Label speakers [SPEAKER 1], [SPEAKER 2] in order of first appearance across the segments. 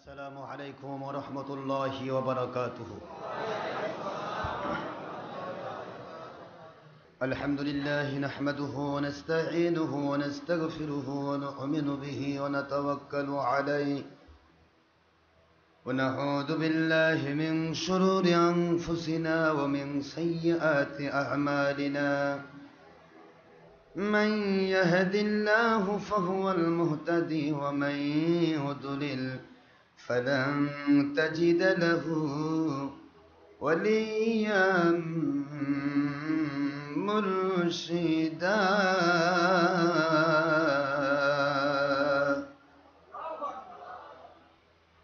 [SPEAKER 1] السلام عليكم ورحمة الله وبركاته. الحمد لله نحمده ونستعينه ونستغفره ونؤمن به ونتوكل عليه ونعوذ بالله من شرور أنفسنا ومن سيئات أعمالنا. من يهد الله فهو المهتدي ومن يضلل فلن تجد له وليا مرشدا.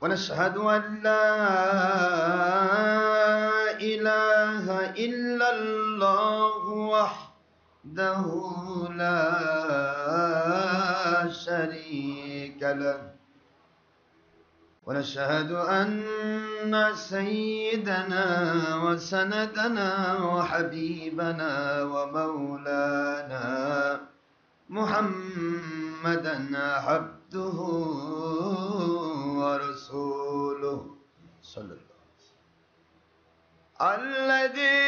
[SPEAKER 1] ونشهد أن لا إله إلا الله وحده لا شريك له. ونشهد أن سيدنا وسندنا وحبيبنا ومولانا محمدا عبده ورسوله صلى الله عليه وسلم الذي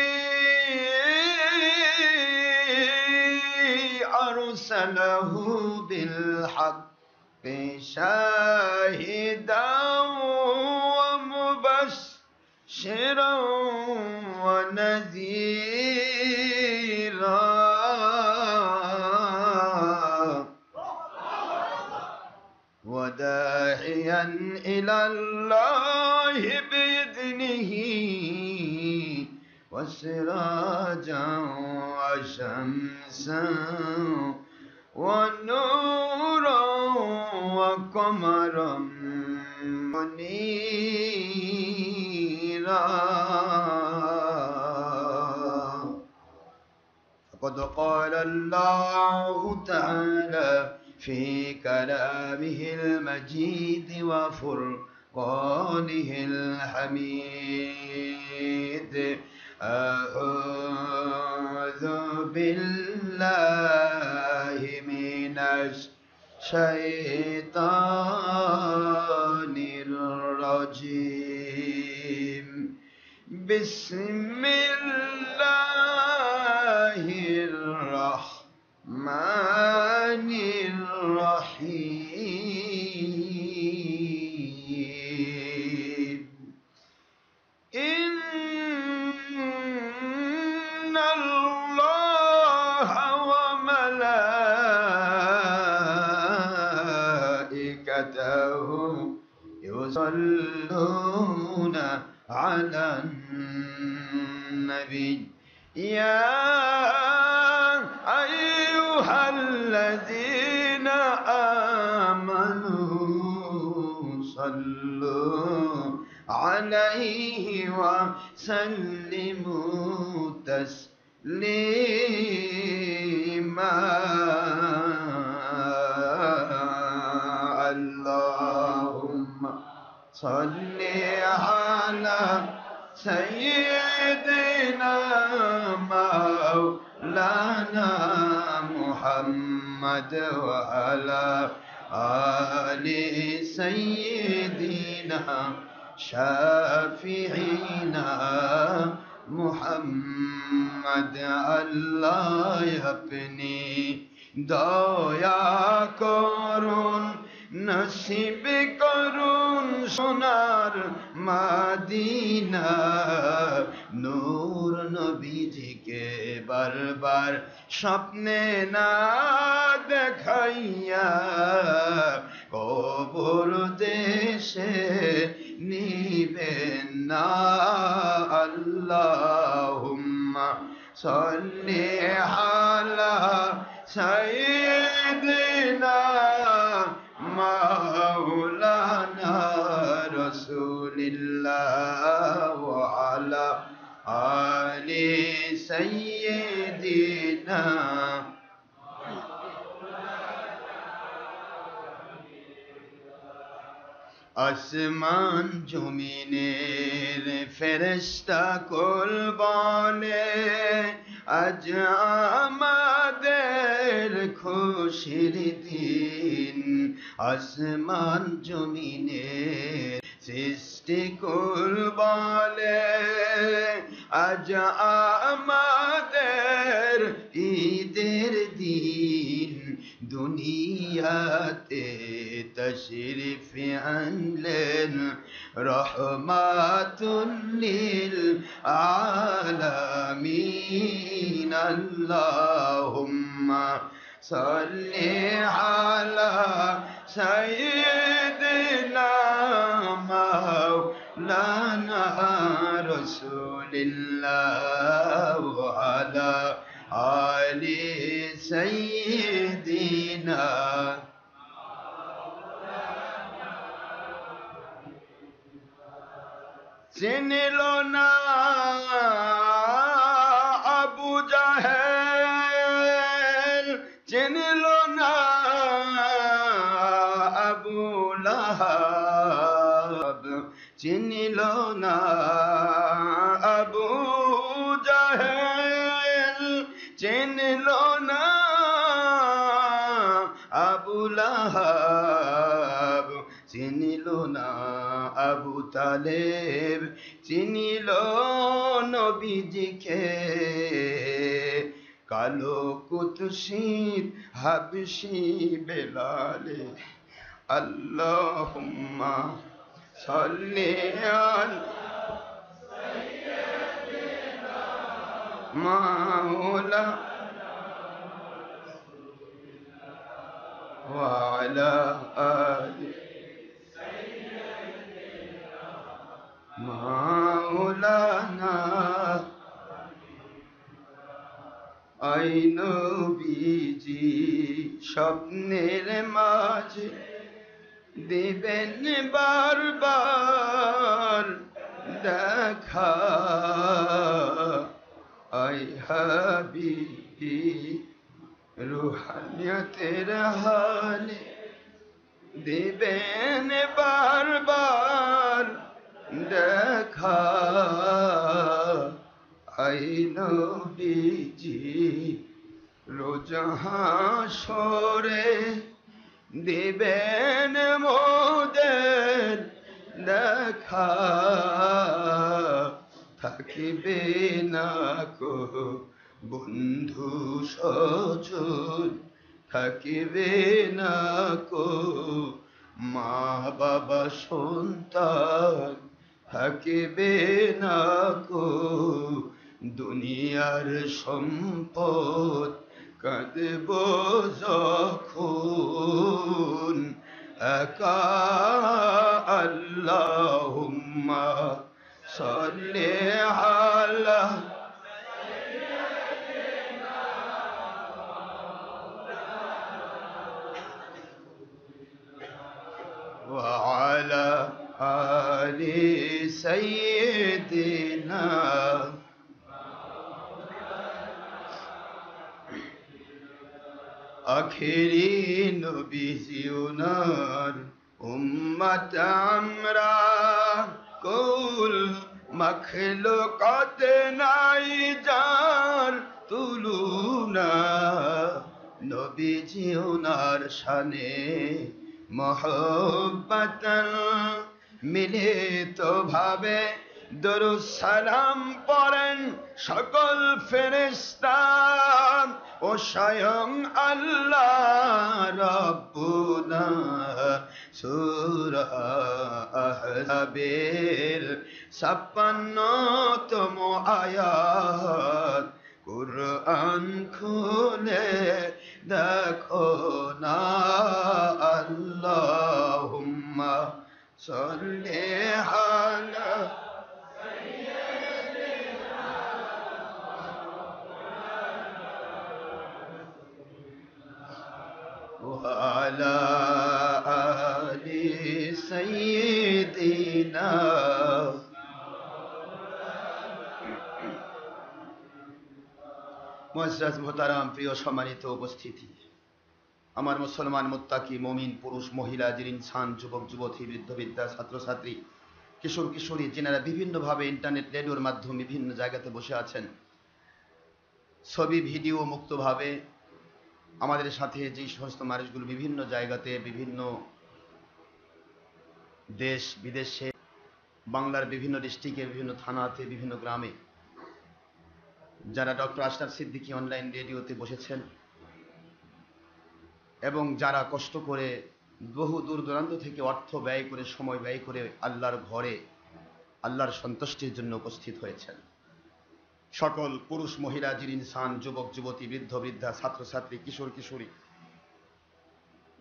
[SPEAKER 1] أرسله بالحق شاهدا ومبشرا ونذيرا وداعيا إلى الله بإذنه وسراجا وشمسا ونورا وقمرا منيرا. فقد قال الله تعالى في كلامه المجيد وفرقانه الحميد: أعوذ بالله من الشيطان الرجيم. بسم الله الرحمن الرحيم. إن الله وملائكته يصلون على النبي يا أيها الذين آمنوا صلوا عليه وسلموا تسليما. اللهم صل على سيدنا مولانا محمد وعلى آل سيدنا شافعينا محمد। আল্লাহ আপনি দয়া করুন, নসিব করুন সোনার মদিনা। নূর নবীজিকে বারবার স্বপ্নে না দেখাইয়া কবর দেশে নিবেন না। আল্লাহুম্মা সাল্লি আলা সাইয়্যিদিনা মাওলানা রাসূলিল্লাহ ওয়া আলা আলি সাইয়্যিদিনা। আসমান জমিনের ফেরেশতা কুল বলে আজ আমাদের খুশির দিন। আসমান জমিনের সৃষ্টিকুল বলে আজ আমাদের ঈদের দিন দুনিয়াতে তশরিফ আনলেন রহমাতুল লিল আলামিন আল্লাহুম্মা সাল্লি আলা সাইয়্যিদিনা মাওলানা রাসূলিল্লাহ ওয়া আলা আলি সাইয়্যিদিনা চিনিল না আবু জাহেল, চিনিল না আবু লাহাব, চিনিল না আবু জাহেল, চিনিল না আবু লাহাব, চিনিল না আবু তালেব, চিনিল নবীজিকে। কালো কুতসির হাবশি বেলালে আল্লাহুম্মা সাল্লি আলা মাওলা ওয়া আলা আলি মাওলানা। আই নবীজি স্বপ্নের মাঝে দিবেন বারবার দেখা, আই হাবিবি রুহানিয়তের হালে দিবেন বারবার দেখা, আই নবীজি রোজ হাসরে দিবেন মোদের দেখা, থাকিবে না কো বন্ধু সজন, থাকিবে না কো মা বাবা সন্তান, থাকিবে না কো দুনিয়ার সম্পদ, কাঁদব যখন একা। আল্লাহুম্মা সাল্লি আলা ওয়া আলা আলি সাইয়্যিদিনা। আখেরি নবীজি ওনার উম্মত আমরা, কুল মখলুকাত নাই যার তুলনা। নবীজি ওনার শানে মহব্বতন মিলিত ভাবে দরুদ সালাম পড়েন সকল ফেরেশতা ও স্বয়ং আল্লাহ রাব্বুনা। সূরা আহজাবের ৫৬তম আয়াত, কুরআন খুলে দেখো না। আল্লাহুম্মা সাল্লি আলা ওয়া আলা আলি সাইয়্যিদিনা। মুআজ্জাজ মুহতারাম, প্রিয় সম্মানিত উপস্থিতি, আমার মুসলমান মুত্তাকি মুমিন পুরুষ মহিলা জিন ইনসান, যুবক যুবতী, বৃদ্ধ বৃদ্ধা, ছাত্রছাত্রী, কিশোর কিশোরী, যিনারা বিভিন্নভাবে ইন্টারনেট রেডিওর মাধ্যমে বিভিন্ন জায়গাতে বসে আছেন, ছবি ভিডিও মুক্তভাবে আমাদের সাথে যে সমস্ত মানুষগুলো বিভিন্ন জায়গাতে বিভিন্ন দেশ বিদেশে বাংলার বিভিন্ন ডিস্ট্রিক্টে, বিভিন্ন থানাতে, বিভিন্ন গ্রামে যারা ডক্টর আশরাফ সিদ্দিকী অনলাইন রেডিওতে বসেছেন এবং যারা কষ্ট করে বহু দূর দূরান্ত থেকে অর্থ ব্যয় করে, সময় ব্যয় করে আল্লাহর ঘরে আল্লাহর সন্তুষ্টির জন্য উপস্থিত হয়েছেন, সকল পুরুষ মহিলা, জিন ইনসান, যুবক যুবতী, বৃদ্ধ বৃদ্ধা, ছাত্রছাত্রী, কিশোর কিশোরী,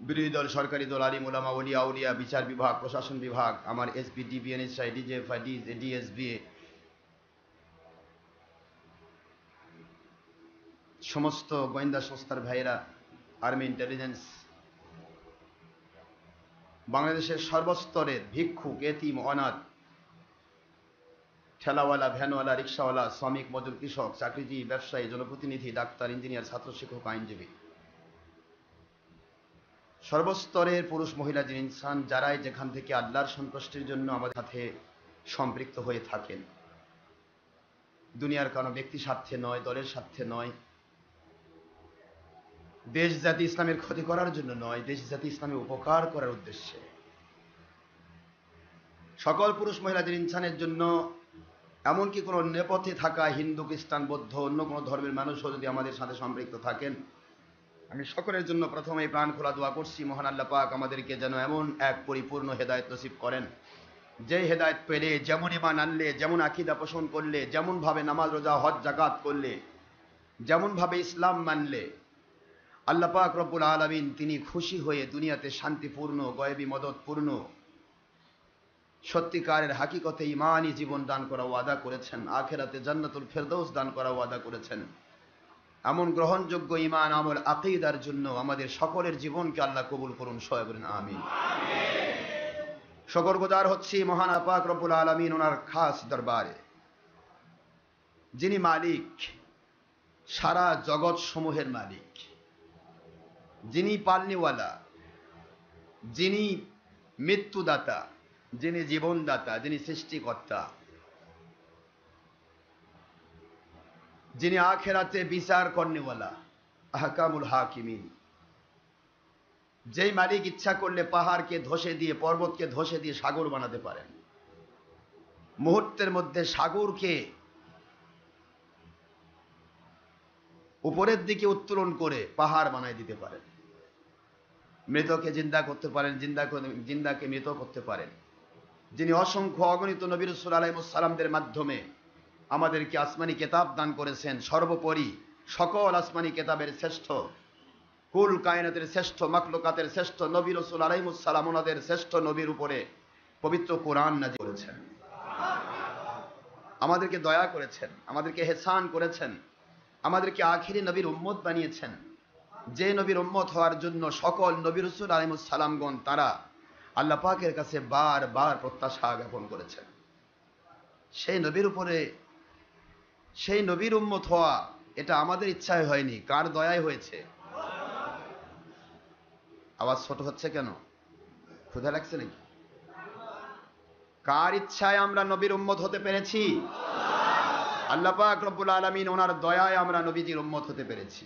[SPEAKER 1] বিরোধী দল, সরকারি দল, আলিম ওলামা, ওলিয়া আউলিয়া, বিচার বিভাগ, প্রশাসন বিভাগ, আমার এসপি, ডিবিএনএসআই, ডিজিএফআই, ডিএসবিএ, সমস্ত গোয়েন্দা সংস্থার ভাইয়েরা, আর্মি ইন্টেলিজেন্স, বাংলাদেশের সর্বস্তরের ভিক্ষুক, এতিম, অনাথ, ঠেলাওয়ালা, ভ্যানওয়ালা, রিক্সাওয়ালা, শ্রমিক, মজুর, কৃষক, চাকরিজীবী, ব্যবসায়ী, জনপ্রতিনিধি, ডাক্তার, ইঞ্জিনিয়ার, ছাত্র, শিক্ষক, আইনজীবী, সর্বস্তরের পুরুষ মহিলা, জিন ইনসান, যারাই যেখান থেকে আল্লাহর সন্তুষ্টির জন্য আমাদের সাথে সম্পৃক্ত হয়ে থাকেন, দুনিয়ার কোনো ব্যক্তি স্বার্থে নয়, দলের স্বার্থে নয়, দেশ জাতি ইসলামের ক্ষতি করার জন্য নয়, দেশ জাতি ইসলামের উপকার করার উদ্দেশ্যে সকল পুরুষ মহিলা জিন ইনসানের জন্য, এমনকি কোনো নেপথ্যে থাকা হিন্দু, খ্রিস্টান, বৌদ্ধ, অন্য কোনো ধর্মের মানুষও যদি আমাদের সাথে সম্পৃক্ত থাকেন, আমি সকলের জন্য প্রথমেই প্রাণ খোলা দোয়া করছি, মহান আল্লাহ পাক আমাদেরকে যেন এমন এক পরিপূর্ণ হেদায়েত নসিব করেন, যে হেদায়েত পেলে, যেমন ঈমান আনলে, যেমন আকীদা পোষণ করলে, যেমন ভাবে নামাজ, রোজা, হজ, যাকাত করলে, যেমন ভাবে ইসলাম মানলে আল্লাহ পাক রব্বুল আলামিন তিনি খুশি হয়ে দুনিয়াতে শান্তিপূর্ণ, গয়েবী মদতপূর্ণ, সত্যিকারের হাকিকতে ঈমানি জীবন দান করা ওয়াদা করেছেন, আখিরাতে জান্নাতুল ফেরদৌস দান করা ওয়াদা করেছেন। এমন গ্রহণযোগ্য ঈমান, আমল, আকীদার জন্য আমাদের সকলের জীবনকে আল্লাহ কবুল করুন, সবাই বলেন আমিন। শুকরগুজার হচ্ছি মহান আল্লাহ পাক রব্বুল আলামিন ওনার খাস দরবারে, যিনি মালিক, সারা জগৎ সমূহের মালিক, যিনি পালনিওয়ালা, যিনি মৃত্যুদাতা, যিনি জীবনদাতা, যিনি সৃষ্টিকর্তা, যিনি আখিরাতে বিচার করনেওয়ালা, আহকামুল হাকিমিন। যেই মালিক ইচ্ছা করলে পাহাড়কে ধসে দিয়ে, পর্বতকে ধসে দিয়ে সাগর বানাতে পারেন, মুহূর্তের মধ্যে সাগরকে উপরের দিকে উত্তোলন করে পাহাড় বানায় দিতে পারেন, মৃতকে জিন্দা করতে পারেন, জিন্দাকে মৃত করতে পারেন, যিনি অসংখ্য অগণিত নবী রাসূল আলাইহিস সালামদের মাধ্যমে আমাদেরকে আসমানি কিতাব দান করেছেন, সর্বোপরি সকল আসমানি কিতাবের শ্রেষ্ঠ, কুল কায়নাতের শ্রেষ্ঠ, মাখলুকাতের শ্রেষ্ঠ নবী রাসূল আলাইহিস সালাম, ওনাদের শ্রেষ্ঠ নবীর উপরে পবিত্র কোরআন নাযিল করেছেন, আমাদেরকে দয়া করেছেন, আমাদেরকে ইহসান করেছেন, আমাদেরকে আখিরি নবীর উম্মত বানিয়েছেন, যে নবীর উম্মত হওয়ার জন্য সকল নবী রাসূল আলাইহিস সালামগণ তারা আল্লাহ পাকের কাছে বারবার প্রত্যাশা জ্ঞাপন করেছেন। সেই নবীর উপরে, সেই নবীর উম্মত হওয়া এটা আমাদের ইচ্ছায় হয়নি, কার দয়ায় হয়েছে? আওয়াজ ছোট হচ্ছে কেন? ক্ষুধা লাগছে নাকি? কার ইচ্ছায় আমরা নবীর উম্মত হতে পেরেছি? আল্লাহ পাক রব্বুল আলামিন ওনার দয়ায় আমরা নবীজির উম্মত হতে পেরেছি।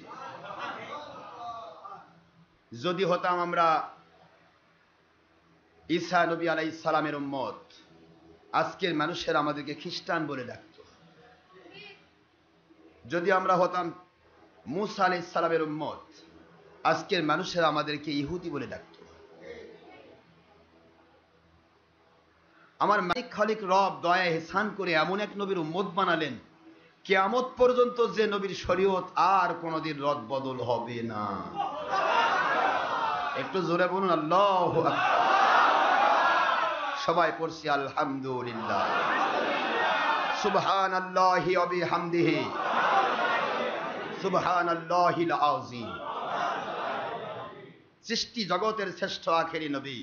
[SPEAKER 1] যদি হতাম আমরা ঈসা নবী আলাইহিস সালামের উম্মত, আজকের মানুষের আমাদেরকে খ্রিস্টান বলে ডাকত। যদি আমরা হতাম মূসা আলাইহিস সালামের উম্মত, আজকের মানুষের আমাদেরকে ইহুদি বলে ডাকত। আমার মালিক খালিক রব দয়া ইহসান করে এমন এক নবীর উম্মত বানালেন, কিয়ামত পর্যন্ত যে নবীর শরীয়ত আর কোনদিন রদ বদল হবে না। একটু জোরে বলুন আল্লাহু আকবার। সবাই পড়ছি আলহামদুলিল্লাহ, সুবহানাল্লাহি ওয়া বিহামদিহি, সুবহানাল্লাহিল আযীম। সৃষ্টি জগতের শ্রেষ্ঠ আখেরি নবী,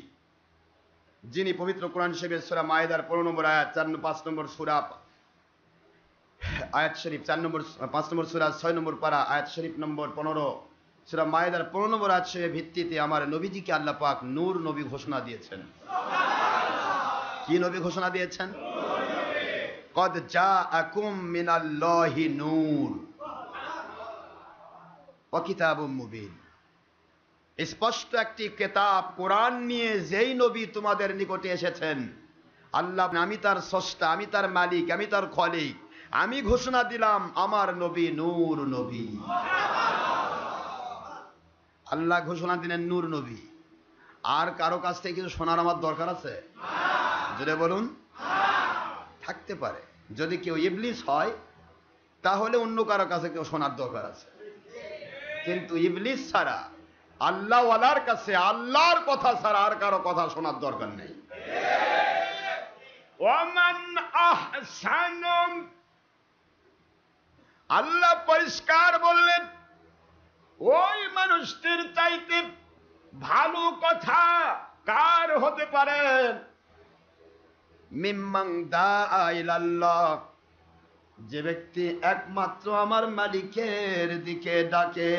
[SPEAKER 1] যিনি পবিত্র কোরআন শরীফের সূরা মায়েদার 15 নম্বর আয়াত, 5 নম্বর সূরা আয়াত শরীফ 4 নম্বর 5 নম্বর সূরা 6 নম্বর পারা আয়াত শরীফ নম্বর 15, সূরা মায়েদার 15 নম্বর আয়াত শরীফের ভিত্তিতে আমার নবীজিকে আল্লাহ পাক নূর নবী ঘোষণা দিয়েছেন। কি নবী ঘোষণা দিয়েছেন? কদ জাআকুম মিনাল্লাহি নূর ওয়া কিতাবুম মুবিন। স্পষ্ট একটি কিতাব কোরআন নিয়ে যেই নবী তোমাদের নিকটে এসেছেন, আল্লাহ আমি তার স্রষ্টা, আমি তার মালিক, আমি তার খলিক। আমি ঘোষণা দিলাম আমার নবী নূর নবী। আল্লাহ ঘোষণা দিলেন নূর নবী। আর কারো কাছ থেকে কিছু শোনার আমার দরকার আছে? যদি বলুন থাকতে পারে। যদি কেউ ইবলিস হয় তাহলে অন্য কারো কাছে কেউ শোনার দরকার আছে, কিন্তু ইবলিস ছাড়া আল্লাহ ওয়ালার কাছে আল্লাহর কথা ছাড়া আর কারো কথা শোনার দরকার নেই। ওয়ামান আহসানু, আল্লাহ পরিষ্কার বললেন ওই মানুষটির চাইতে ভালো কথা কার হতে পারে? মিম্মান দাআ ইলাল্লাহ, যে ব্যক্তি একমাত্র আমার মালিকের দিকে ডাকে।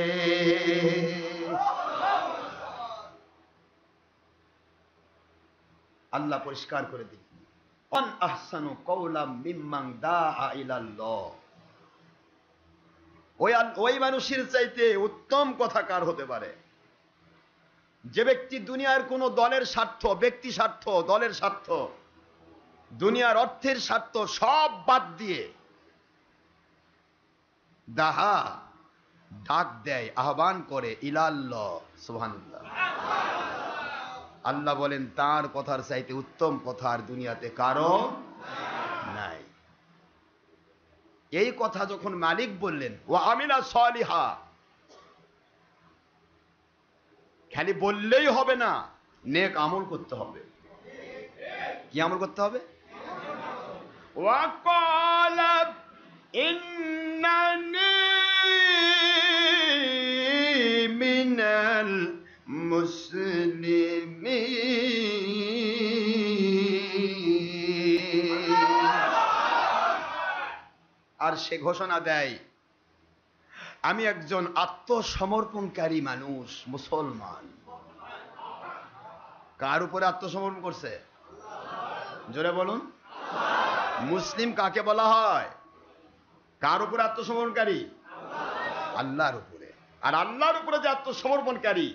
[SPEAKER 1] আল্লাহ পরিষ্কার করে দিন, মান আহসানু কওলাম মিম্মান দাআ ইলাল্লাহ, ওই মানুষের চাইতে উত্তম কথা কার হতে পারে? যে ব্যক্তি দুনিয়ার কোন দলের স্বার্থ, ব্যক্তি স্বার্থ, দলের স্বার্থ, দুনিয়ার অর্থের স্বার্থ সব বাদ দিয়ে দাহা ডাক দেয়, আহ্বান করে ইলাল্লাহ, সুবহানাল্লাহ। আল্লাহ বলেন তার কথার চাইতে উত্তম কথা আর দুনিয়াতে কারো নাই। এই কথা যখন মালিক বললেন ওয়া আমিলা সালিহা, খালি বললেই হবে না, নেক আমল করতে হবে। কি আমল করতে হবে? ওয়া ক্বালা ইন্নানি মিনাল মুসলিমিন, আর সে ঘোষণা দেয় আমি একজন আত্মসমর্পণকারী মানুষ, মুসলমান। কার উপরে আত্মসমর্পণ করছে? জোরে বলুন। মুসলিম কাকে বলা হয়? কার উপরে আত্মসমর্পণকারী? আল্লাহর উপরে। আর আল্লাহর উপরে যে আত্মসমর্পণকারী,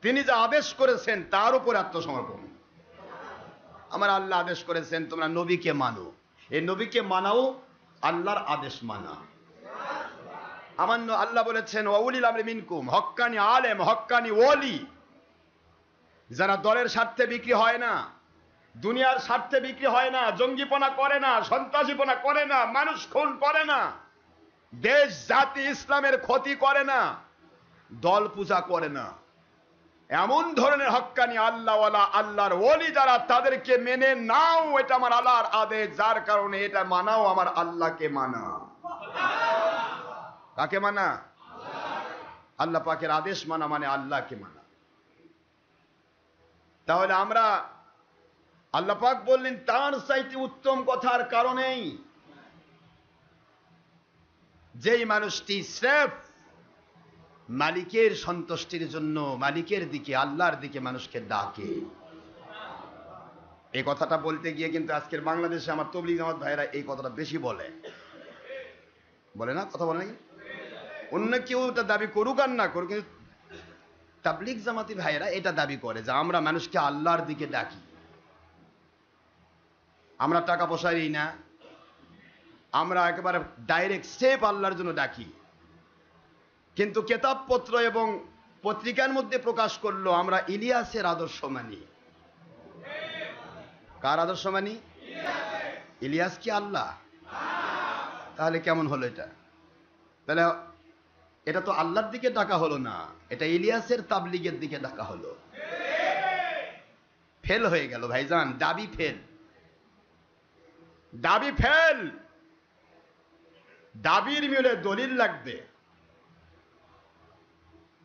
[SPEAKER 1] তিনি যা আদেশ করেছেন তার উপরে আত্মসমর্পণ। আমার আল্লাহ আদেশ করেছেন তোমরা নবীকে মানো, এই নবীকে মানাও আল্লাহর আদেশ মানা। আমার আল্লাহ বলেছেন ওয়াউলিল আমরি মিনকুম, হক্কানি আলেম, হক্কানি ওলি, যারা দলের স্বার্থে বিক্রি হয় না, দুনিয়ার স্বার্থে বিক্রি হয় না, জঙ্গিপনা করে না, সন্ত্রাসীপনা করে না, মানুষ খুন করে না, দেশ জাতি ইসলামের ক্ষতি করে না, দল পূজা করে না, এমন ধরনের হক্কানি আল্লাহওয়ালা, আল্লাহর ওলি যারা, তাদেরকে মেনে নাও, এটা আমার আল্লাহর আদেশ, যার কারণে এটা মানাও আমার আল্লাহকে মানা। কাকে মানা? আল্লাহ পাকের আদেশ মানা মানে আল্লাহকে মানা। তাহলে আমরা, আল্লাহ পাক বললেন তার চাইতে উত্তম কথার কারণেই, যেই মানুষটি স্রেফ মালিকের সন্তুষ্টির জন্য মালিকের দিকে, আল্লাহর দিকে মানুষকে ডাকে। এই কথাটা বলতে গিয়ে কিন্তু আজকের বাংলাদেশে আমার তবলিগ জামাত ভাইরা এই কথাটা বেশি বলে, বলে না? কথা বলে নাকি? অন্য কেউ এটা দাবি করুক আর না করুক, কিন্তু তাবলিগ জামাতি ভাইরা এটা দাবি করে যে আমরা মানুষকে আল্লাহর দিকে ডাকি। আমরা টাকা পয়সা দিই না, আমরা একেবারে ডাইরেক্ট স্টেপ আল্লাহর জন্য ডাকি। কিন্তু কেতাবপত্র এবং পত্রিকার মধ্যে প্রকাশ করলো আমরা ইলিয়াসের আদর্শ মানি। কার আদর্শ মানি? ইলিয়াস কি আল্লাহ? তাহলে কেমন হলো এটা? তাহলে এটা তো আল্লাহর দিকে ডাকা হলো না, এটা ইলিয়াসের তাবলিগের দিকে ডাকা হলো। ফেল হয়ে গেল ভাইজান, দাবি ফেল, দাবি ফেল। দাবির মিলে দলিল লাগবে,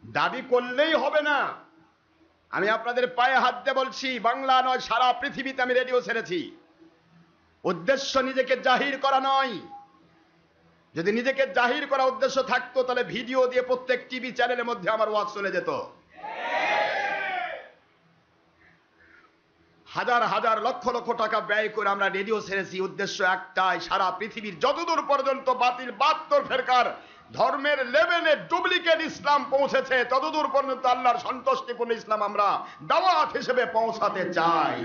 [SPEAKER 1] দাবি করলেই হবে না। আমি আপনাদের পায়ে হাত দিয়ে বলছি, বাংলা নয় সারা পৃথিবীতে আমি রেডিও ছেড়েছি। উদ্দেশ্য নিজেকে জাহির করা নয়। যদি নিজেকে জাহির করা উদ্দেশ্য থাকতো তাহলে ভিডিও দিয়ে প্রত্যেক টিভি চ্যানেলের মধ্যে আমার ওয়াজ চলে যেত। হাজার হাজার লক্ষ লক্ষ টাকা ব্যয় করে আমরা রেডিও ছেড়েছি, উদ্দেশ্য একটাই, সারা পৃথিবীর যতদূর পর্যন্ত বাতিল 72 ফেরকার ধর্মের লেভেলে ডুপ্লিকেট ইসলাম পৌঁছেছে, ততদূর পর্যন্ত আল্লাহর সন্তুষ্টিপূর্ণ ইসলাম আমরা দাওয়াত হিসেবে পৌঁছাতে চাই।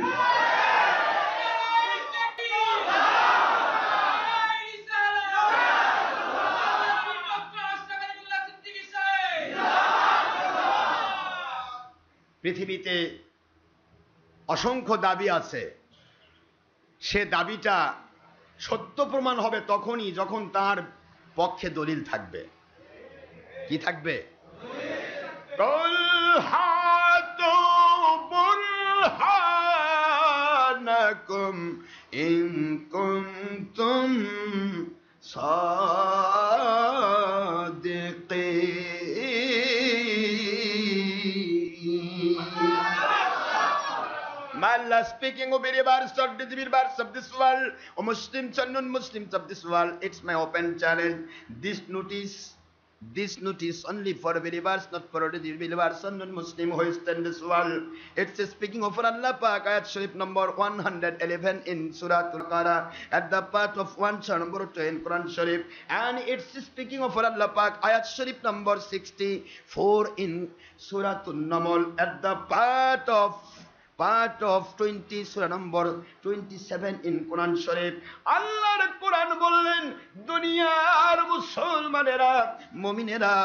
[SPEAKER 1] পৃথিবীতে অসংখ্য দাবি আছে, সে দাবিটা সত্য প্রমাণ হবে তখনই যখন তার পক্ষে দলিল থাকবে। কি থাকবে? ইন কুনতুম Allah speaking of believers of this world, or Muslims and non-Muslims of this world. It's my open challenge. This notice only for believers, not for believers and non-Muslim who is in this world. It's speaking of Allah Pak, ayat Sharif number 111 in Surah Al-Baqarah, at the part of 1 number 2 in Quran Sharif, and it's speaking of Allah Pak, ayat Sharif number 64 in Surah An-Naml, at the part of 20 surah number 27 in Quran Sharif. আল্লাহর কোরআন বললেন, দুনিয়ার মুসলমানেরা, মুমিনেরা,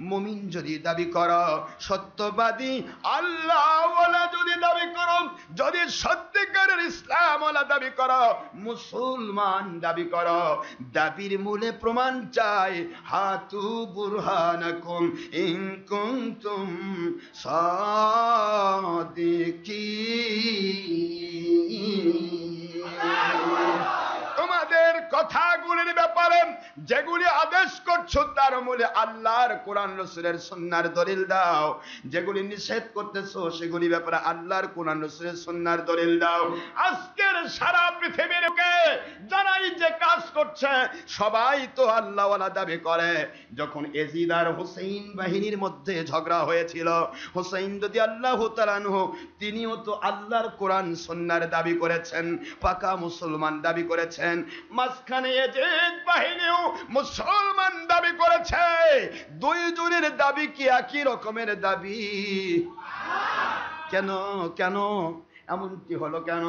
[SPEAKER 1] মুমিন যদি দাবি করো, সত্যবাদী আল্লাহওয়ালা যদি দাবি করো, যদি সত্যিকারের ইসলামওয়ালা দাবি করো, মুসলমান দাবি করো, দাবির মূলে প্রমাণ চাই। হাতু বুরহানাকুম ইন কুনতুম সাদিকিন। তোমাদের কথাগুলির ব্যাপারে যেগুলি আদেশ করছো তার মূলে আল্লাহর কোরআন রাসূলের সুন্নাহর দলিল দাও, যেগুলি নিষেধ করতেছো সেগুলি ব্যাপারে আল্লাহর কোরআন রাসূলের সুন্নাহর দলিল দাও। আজকের সারা পৃথিবীর লোকে যারাই যে কাজ করছে সবাই তো আল্লাহওয়ালা দাবি করে। যখন এজিদ আর হুসাইন বাহিনীর মধ্যে ঝগড়া হয়েছিল, হুসাইন রাদিয়াল্লাহু তাআলা আনহু তিনিও তো আল্লাহর কোরআন সুন্নাহর দাবি করেছেন, পাকা মুসলমান দাবি করেছেন। মাঝখানে এজিদ বাহিনীও মুসলমান দাবি করেছে। দুই জনের দাবি কি একই রকমের দাবি? কেন কেন এমনটি হলো কেন?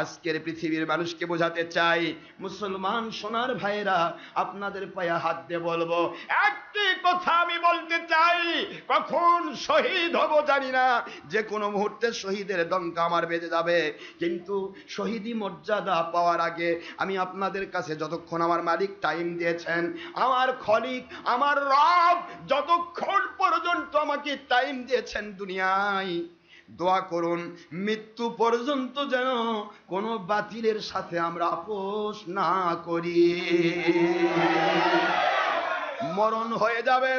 [SPEAKER 1] আজকের পৃথিবীর মানুষকে বোঝাতে চাই, মুসলমান সোনার ভাইরা, আপনাদের পায়ে হাত দিয়ে বলবো, একটি কথা আমি বলতে চাই, কখন শহীদ হব জানি না, যে কোনো মুহূর্তে শহীদের ডঙ্কা আমার বেজে যাবে, কিন্তু শহীদি মর্যাদা পাওয়ার আগে আমি আপনাদের কাছে যতক্ষণ আমার মালিক টাইম দিয়েছেন, আমার খলিক আমার রব যতক্ষণ পর্যন্ত আমাকে টাইম দিয়েছেন দুনিয়ায়, দোয়া করুন মৃত্যু পর্যন্ত যেন কোনো বাতিলের সাথে আমরা আপোষ না করি। মরণ হয়ে যাবে,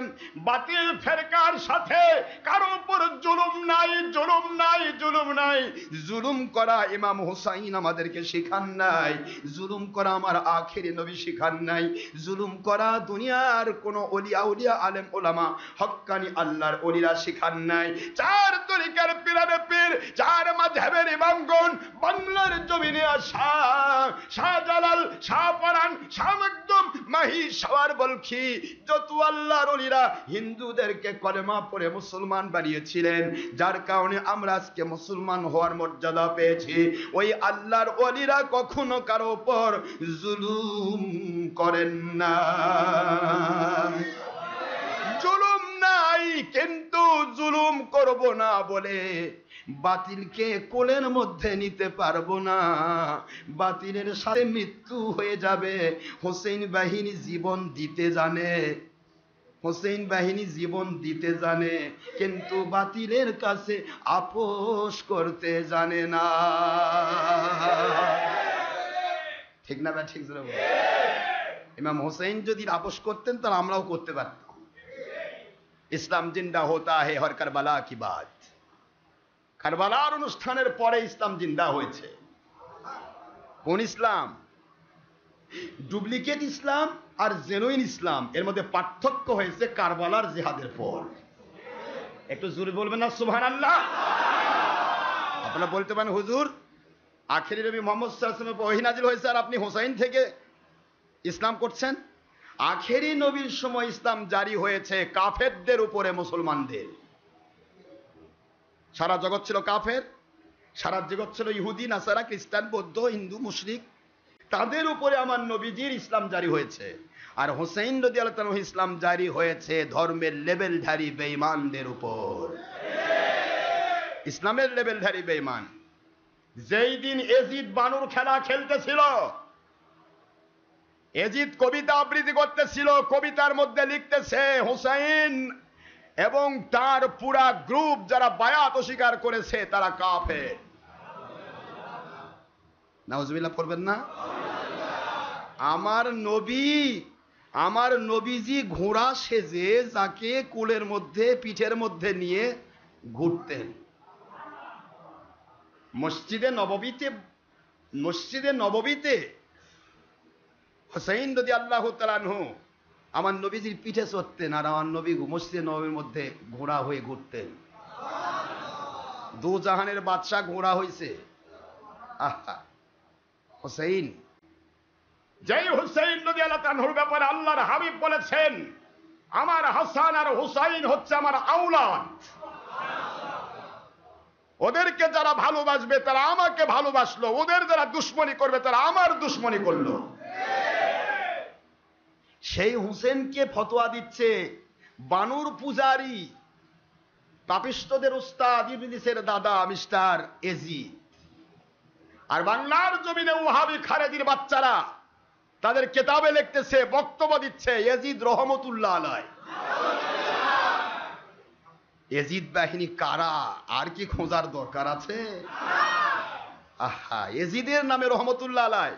[SPEAKER 1] বাতিল ফেরকার সাথে কারো উপর জুলুম নাই, জুলুম নাই, জুলুম নাই। জুলুম করা ইমাম হুসাইন আমাদেরকে শিখান নাই, জুলুম করা আমার আখেরি নবী শিখান নাই, জুলুম করা দুনিয়ার কোনো ওলিয়া উলিয়া আলেম ওলামা হক্কানি আল্লাহর ওলিরা শিখান নাই। চার তরিকার পীরারে পীর, চার মাযহাবের ইমামগণ বাংলার জমিনে আসা, শাহজালাল, শাহপরান, শাহ মখদুম, মাহি, সওয়ার বলখি, যত আল্লাহর ওলিরা হিন্দুদেরকে কলেমা পড়ে মুসলমান বানিয়েছিলেন, যার কারণে আমরা আজকে মুসলমান হওয়ার মর্যাদা পেয়েছি। ওই আল্লাহর ওলিরা কখনো কারো উপর জুলুম করেন না, জুলুম নাই, কিন্তু জুলুম করব না বলে বাতিলকে কোলের মধ্যে নিতে পারবো না, বাতিলের সাথে মৃত্যু হয়ে যাবে। হোসেন বাহিনী জীবন দিতে জানে, হোসেন বাহিনী জীবন দিতে জানে, কিন্তু বাতিলের কাছে আপোষ করতে জানে না। ঠিক না? ঠিক ছিল। ইমাম হোসেন যদি আপোষ করতেন তাহলে আমরাও করতে পারতাম। ইসলাম জিন্দা হোতা হে হর কারবালা কি বাত। কারবালার অনুষ্ঠানের পরে ইসলাম জিন্দা হয়েছে। কোন ইসলাম? ডুপ্লিকেট ইসলাম আর জেনুইন ইসলাম, এর মধ্যে পার্থক্য হয়েছে কারবালার জিহাদের পর। একটু জোরে বলবেন না সুবহানাল্লাহ? আপনারা বলতে পারেন হুজুর আখেরি নবী মুহাম্মদ সাল্লাল্লাহু আলাইহি ওয়াসাল্লামের ওহী নাযিল হয়েছে আর আপনি হোসাইন থেকে ইসলাম করছেন। আখেরি নবীর সময় ইসলাম জারি হয়েছে কাফেরদের উপরে মুসলমানদের। সারা জগৎ ছিল কাফের, সারা জগৎ ছিল ইহুদি, নাসারা, খ্রিস্টান, বৌদ্ধ, হিন্দু, মুশরিক, তাদের উপরে আমার নবীজির ইসলাম জারি হয়েছে। আর হোসেন রাদিয়াল্লাহু তাআলা ইসলাম জারি হয়েছে ধর্মের লেভেলধারী বেঈমানদের উপর। ইসলামের লেভেলধারী বেঈমান। যেই দিন এজিদ বানুর খেলা খেলতেছিল, এজিদ কবিতা আবৃত্তি করতেছিল, কবিতার মধ্যে লিখতেছে হুসাইন এবং তার পুরা গ্রুপ যারা বায়াত অস্বীকার করেছে তারা কাফের। নাউজুবিল্লাহ পড়বেন না? আমার নবীজি ঘোড়া সেজে যাকে কোলের মধ্যে পিঠের মধ্যে নিয়ে ঘুরতেন। মসজিদে নববীতে হুসাইন রাদিয়াল্লাহু তাআলা আনহু আমার নবীজির পিঠে চড়তেন, আর আমার নবী মসজিদে নববীর মধ্যে ঘোড়া হয়ে ঘুরতেন। দু জাহানের বাদশা ঘোড়া হইছে। আহা, হুসাইন, যেই হুসাইন রাদিয়াল্লাহু তাআলা আনহুর ব্যাপারে আল্লাহর হাবিব বলেছেন, আমার হাসান আর হুসাইন হচ্ছে আমার আওলাদ, ওদেরকে যারা ভালোবাসবে তারা আমাকে ভালোবাসলো, ওদের যারা দুশ্মনী করবে তারা আমার দুশ্মনী করলো। সেই হুসেনকে ফতোয়া দিচ্ছে বানুর পূজারি, পাপিষ্টদের উস্তাদ ইবলিসের দাদা মিস্টার এজিদ। আর বাংলার জমিনে ওয়াহাবি খারেজির বাচ্চারা তাদের কিতাবে লিখতেছে, বক্তব্য দিচ্ছে এজিদ রহমতুল্লাহ আলাইহি। এজিদ বাহিনী কারা, আর কি খোঁজার দরকার আছে? আহা, এজিদের নামে রহমতুল্লাহ আলাইহি।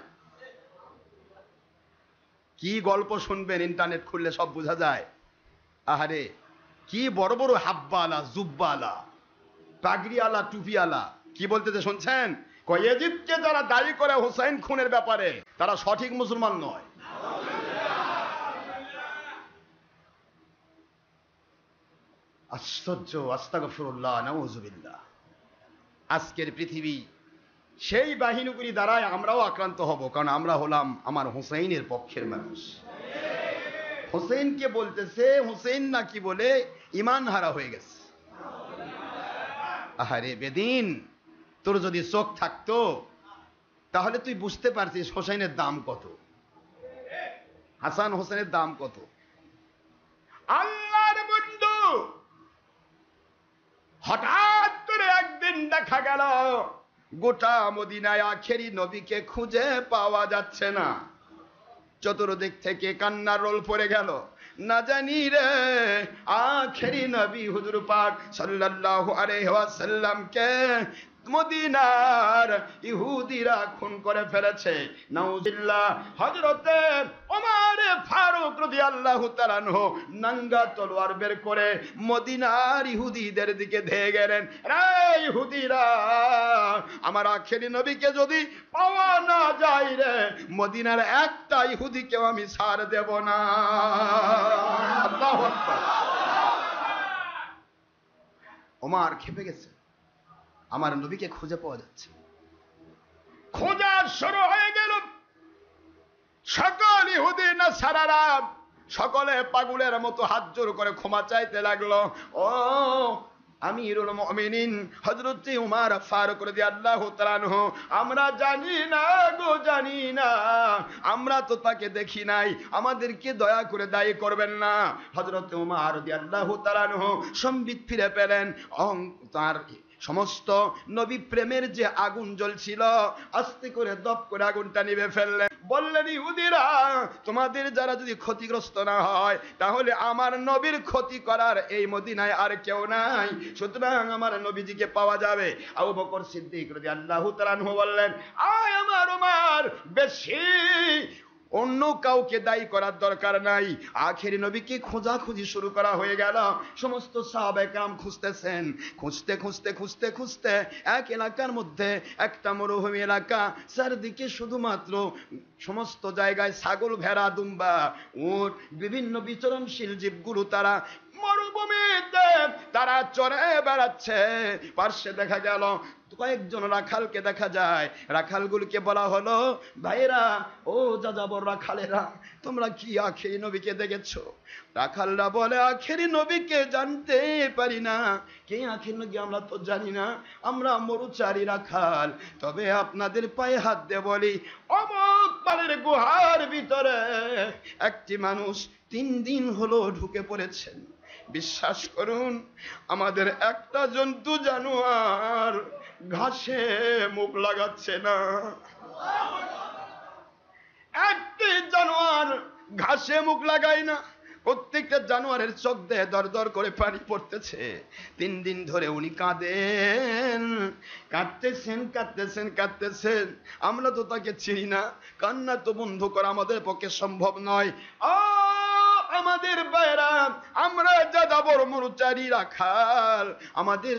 [SPEAKER 1] কি গল্প শুনবেন, ইন্টারনেট খুললে সব বোঝা যায়। আহারে, কি বড় বড় হাব্বালা, জুব্বালা, পাগড়িওয়ালা, টুপিওয়ালা, কি বলতেছে শুনছেন? এজিদকে যারা দায়ী করে হুসাইন খুনের ব্যাপারে তারা সঠিক মুসলমান নয়। আশ্চর্য, আস্তাগফিরুল্লাহ, নাউযুবিল্লাহ। আজকের পৃথিবী সেই বাহিনীগুলি দ্বারাই আমরাও আক্রান্ত হব, কারণ আমরা হলাম আমার হুসাইনের পক্ষের মানুষ। হুসাইনকে বলতেছে হুসাইন নাকি বলে ঈমান হারা হয়ে গেছে। আহারে বেদিন, তোর যদি চোখ থাকতো তাহলে তুই বুঝতে পারছিস হুসাইনের দাম কত, হাসান হোসেনের দাম কত। আল্লাহর বন্ধু, হঠাৎ করে একদিন দেখা গেল গোটা মদিনায় আখেরি নবীকে খুঁজে পাওয়া যাচ্ছে না। চতুর্দিক থেকে কান্নার রোল পড়ে গেল। না জানি রে আখেরি নবী হুজুর পাক সাল্লাল্লাহু আলাইহি ওয়াসাল্লামকে মদিনার ইহুদিরা খুন করে ফেলেছে। নাউজুবিল্লাহ। হযরতে ওমর ফারুক রাদিয়াল্লাহু তাআলা আনহু নাঙ্গা তলোয়ার বের করে মদিনার ইহুদিদের দিকে ধেয়ে গেলেন। রে ইহুদিরা, আমার আখেরি নবীকে যদি পাওয়া না যায় রে, মদিনার একটা ইহুদিকেও আমি ছাড় দেব না। আল্লাহু আকবার। ওমর খেপে গেছে, আমার নবীকে খুঁজে পাওয়া যাচ্ছে। খোঁজা শুরু হয়ে গেল। সকল ইহুদি নাসারারা সকলে পাগলের মতো হাত জোর করে ক্ষমা চাইতে লাগলো। ও আমিরুল মুমিনিন হযরত উমর ফারুক রাদিয়াল্লাহু তাআলা আনহু, আমরা জানি না গো, জানি না, আমরা তো তাকে দেখি নাই, আমাদেরকে দয়া করে দায়ী করবেন না। হযরত উমর রাদিয়াল্লাহু তাআলা আনহু সম্বিত ফিরে পেলেন। তার সমস্ত নবী প্রেমের যে আগুন জ্বলছিল আস্তে করে দপ করে আগুনটা নিভে ফেললেন। বললেন, ইহুদিরা, তোমাদের যারা যদি ক্ষতিগ্রস্ত না হয় তাহলে আমার নবীর ক্ষতি করার এই মদিনায় আর কেউ নাই, সুতরাং আমার নবীজিকে পাওয়া যাবে। আবু বকর সিদ্দিক রাদিয়াল্লাহু তাআলা আনহু বললেন, আয় আমার ওমর, বেশি অন্য কাউকে দায়ী করার দরকার নাই। আখেরি নবীকে খোঁজাখুঁজি শুরু করা হয়ে গেল। সমস্ত সাহাবায়ে কেরাম খুঁজতেছেন। খুঁজতে খুঁজতে খুঁজতে খুঁজতে এক এলাকার মধ্যে, একটা মরুভূমি এলাকা, চারদিকে শুধুমাত্র সমস্ত জায়গায় ছাগল, ভেড়া, দুম্বা, উট, বিভিন্ন বিচরণশীল জীবগুলো তারা মরুভূমিতে তারা চড়ে বেড়াচ্ছে। পার্শ্বে দেখা গেল কয়েকজন রাখালকে দেখা যায়। রাখালগুলোকে বলা হলো, ভাইরা, ও যাযাবর রাখালেরা, তোমরা কি আখেরি নবীকে দেখেছো? রাখালরা বলে, আখেরি নবীকে জানতে পারি না। কে আখেরি নবী আমরা তো জানি না, আমরা মরুচারী রাখাল। তবে আপনাদের পায়ে হাত দিয়ে বলি, অমুক পালের গুহার ভিতরে একটি মানুষ 3 দিন হলো ঢুকে পড়েছেন। বিশ্বাস করুন, আমাদের একটা জন্তু জানোয়ার ঘাসে মুখ লাগাচ্ছে না। একটি জানোয়ার ঘাসে মুখ লাগায় না। প্রত্যেকটা জানোয়ারের চোখ দিয়ে দর দর করে পানি পড়তেছে। 3 দিন ধরে উনি কাঁদেন, কাঁদতেছেন কাঁদতেছেন কাঁদতেছেন। আমরা তো তাকে চিনি না, কান্না তো বন্ধ করা আমাদের পক্ষে সম্ভব নয়। আমাদের বাইরা, আমরা যাযাবর মরুচারী রাখাল, আমাদের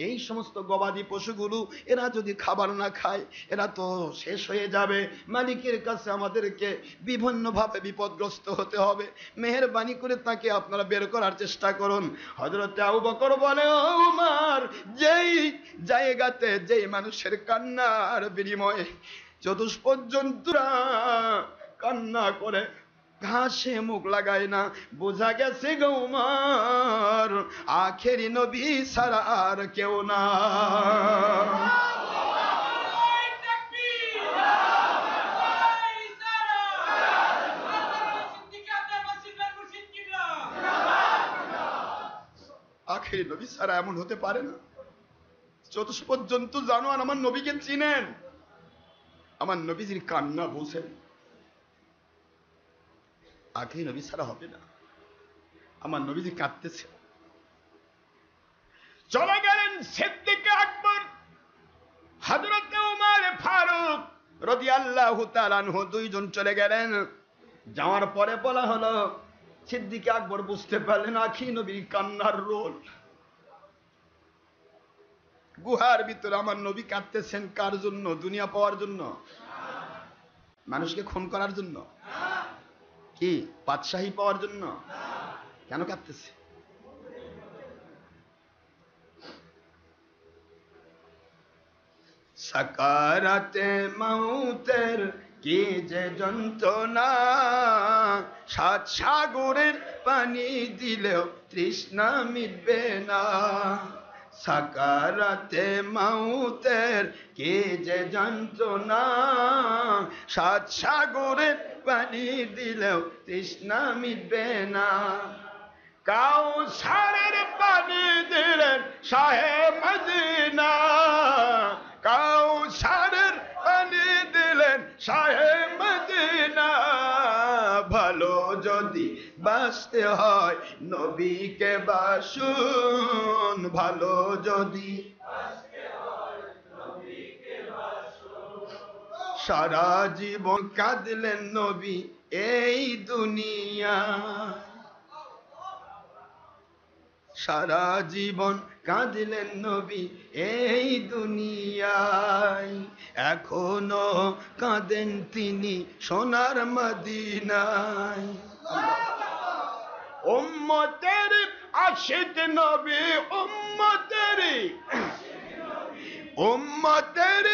[SPEAKER 1] এই সমস্ত গবাদি পশুগুলো এরা যদি খাবার না খায় এরা তো শেষ হয়ে যাবে। মালিকের কাছে আমাদেরকে বিভিন্নভাবে বিপদগ্রস্ত হতে হবে। মেহেরবানি করে তাকে আপনারা বের করার চেষ্টা করুন। হযরত আবু বকর বলে, ও উমর, যেই জায়গাতে যেই মানুষের কান্নার বিনিময়ে চতুষ্পদ জন্তুরা কান্না করে ঘাসে মুখ লাগায় না, বোঝা গেছে গো উমর, আখেরি নবী ছাড়া আর কেউ না। আখেরি নবী ছাড়া এমন হতে পারে না। চতুষ্পদ জন্তু জানোয়ার আমার নবীকে চিনেন, আমার নবীজির কান্না বোঝেন। আখেরি নবী ছাড়া হবে না। আমার নবীজি কাঁদতেছে। চলে গেলেন সিদ্দিক আকবর, হযরত ওমর ফারুক রাদিয়াল্লাহু তাআলা আনহু, দুইজন চলে গেলেন। যাওয়ার পরে বলা হলো, সিদ্দিক আকবর বুঝতে পারলেন আখেরি নবীর কান্নার রোল। গুহার ভিতরে আমার নবী কাঁদতেছেন কার জন্য? দুনিয়া পাওয়ার জন্য? মানুষকে খুন করার জন্য? কি বাদশাহী পাওয়ার জন্য? কেন কাঁদতেছে? সাকারাতে মাউতের কি যে যন্ত্রণা, 7 সাগরের পানি দিলেও তৃষ্ণা মিটবে না। সাকারাতে মাউতের কি যে যন্ত্রণা, 7 সাগরের পানি দিলেও তৃষ্ণা মিটবে না। কাউসারের পানি দিলেন শাহে মদিনা, কাউসারের পানি দিলেন শাহে মদিনা। ভালো যদি বাঁচতে হয় নবীকে বাসুন, ভালো যদি সারা জীবন কাঁদলেন নবী এই দুনিয়া, সারা জীবন কাঁদলেন নবী এই দুনিয়ায়। এখনো কাঁদেন তিনি সোনার মদিনায়। উম্মতের আশিক নবী, উম্মতের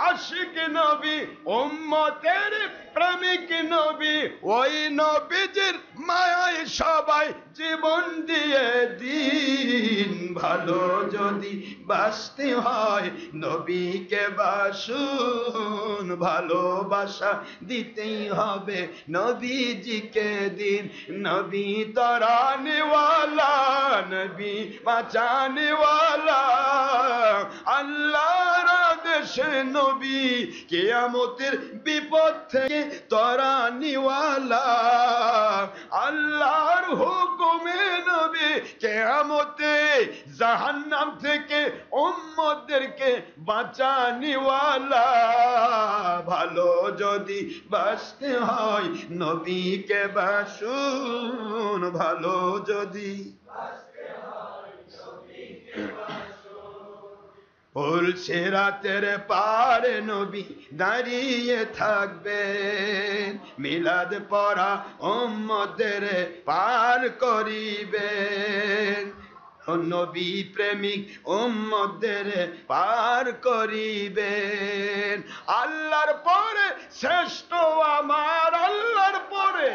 [SPEAKER 1] আশিক নবী, উম্মতের প্রেমিক নবী, ওই নবীজির মায়ায় সবাই জীবন দিয়ে দিন। ভালো যদি বাঁচতে হয় নবীকে বাসুন, ভালোবাসা দিতেই হবে নবীজিকে দিন। নবী তরানিওয়ালা, নবী বাঁচানিওয়ালা, আল্লাহর আদেশে নবী কিয়ামতের বিপদ থেকে তরানিওয়ালা, আল্লাহর হুকুমে নবী কিয়ামতে জাহান্নাম থেকে উম্মতদেরকে বাঁচানিওয়ালা। ভালো যদি বাঁচতে হয় নবীকে বাসুন, ভালো যদি বলছে রাতের পারে নবী দাঁড়িয়ে থাকবেন, মিলাদ পড়া উম্মতদের পার করিবেন। নবী প্রেমিক উম্মতদের পার করিবেন। আল্লাহর পরে শ্রেষ্ঠ আমার, আল্লাহর পরে,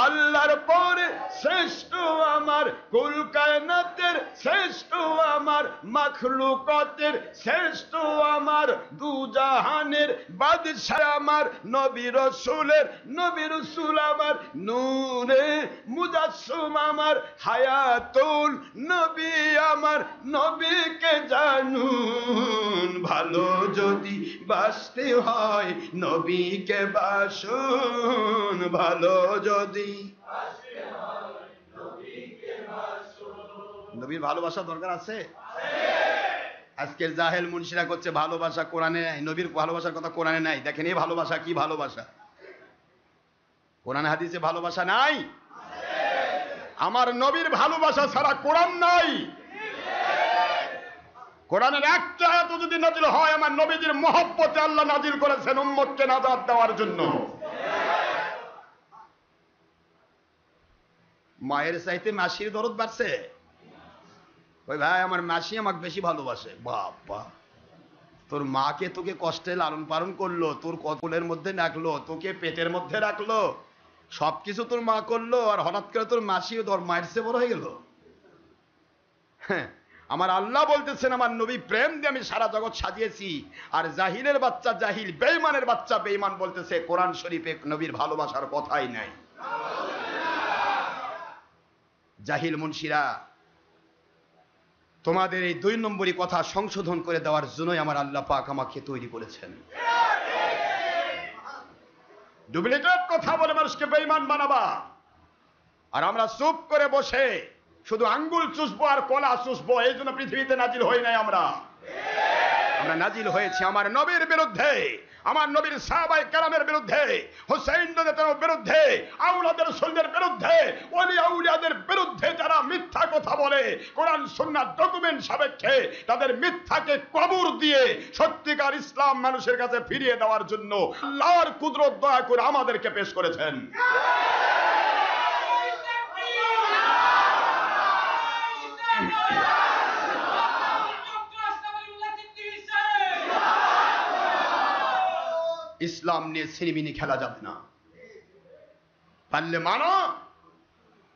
[SPEAKER 1] আল্লাহর পরে শ্রেষ্ঠ আমার, কুল কায়নাতের শ্রেষ্ঠ আমার মাখলুকাতের, শ্রেষ্ঠ আমার দুজাহানের বাদশা আমার নবী রাসূলের, নবী রাসূল আমার নূরে মুজাসসম আমার হায়াতুল নবী আমার নবীকে জানুন। ভালো যদি বাসতে হয় নবীকে বাসুন, ভালো যদি নবীর ভালোবাসা দরকার আছে। আজকের জাহেল মুন্সিরা করছে ভালোবাসা কোরআনে নাই, নবীর ভালোবাসার কথা কোরআনে নাই। দেখেন এই ভালোবাসা কি ভালোবাসা, কোরআন হাদিসে ভালোবাসা নাই। আমার নবীর ভালোবাসা ছাড়া কোরআন নাই। কোরআনের একটা আয়াত যদি নাজিল হয় আমার নবীজির মহব্বতে আল্লাহ নাজিল করেছেন উম্মতকে নাজাত দেওয়ার জন্য। মায়ের চাইতে মাসির দরদ বাড়ছে। ওই ভাই আমার মাসি আমাকে বেশি ভালোবাসে। বাবা, তোর মাকে তোকে কষ্টে লালন পালন করলো, তোর কোলের মধ্যে রাখলো, তোকে পেটের মধ্যে রাখলো, সবকিছু তোর মা করলো, আর হঠাৎ করে তোর মাসিও তোর মায়ের চেয়ে বড় হয়ে গেল। হ্যাঁ, আমার আল্লাহ বলতেছেন আমার নবী প্রেম দিয়ে আমি সারা জগৎ সাজিয়েছি। আর জাহিলের বাচ্চা জাহিল, বেঈমানের বাচ্চা বেঈমান বলতেছে কোরআন শরীফে নবীর ভালোবাসার কথাই নাই। জাহিল মুন্সিরা, তোমাদের এই 2 নম্বরই কথা সংশোধন করে দেওয়ার জন্যই আমার আল্লাহ পাক আমাকে তৈরি করেছেন। ডুপ্লিকেট কথা বলে মানুষকে বেঈমান বানাবা, আর আমরা চুপ করে বসে শুধু আঙ্গুল চুষবো আর কলা চুষবো। এই জন্য পৃথিবীতে নাজিল হই নাই। আমরা নাজিল হয়েছি আমার নবীর বিরুদ্ধে, আমার নবীর সাহাবায়ে কেরামের বিরুদ্ধে, হুসাইন রাদিয়াল্লাহু বিরুদ্ধে, আওলাদের রাসূলদের বিরুদ্ধে, ওলি আউলিয়াদের বিরুদ্ধে যারা মিথ্যা কথা বলে কোরআন সুন্নাহ ডকুমেন্ট সাপেক্ষে তাদের মিথ্যাকে কবর দিয়ে সত্যিকার ইসলাম মানুষের কাছে ফিরিয়ে দেওয়ার জন্য আল্লাহর কুদরত দয়া করে আমাদেরকে পেশ করেছেন। ইসলাম নিয়ে ছিনিমিনি খেলা যাবে না। পারলে মানো,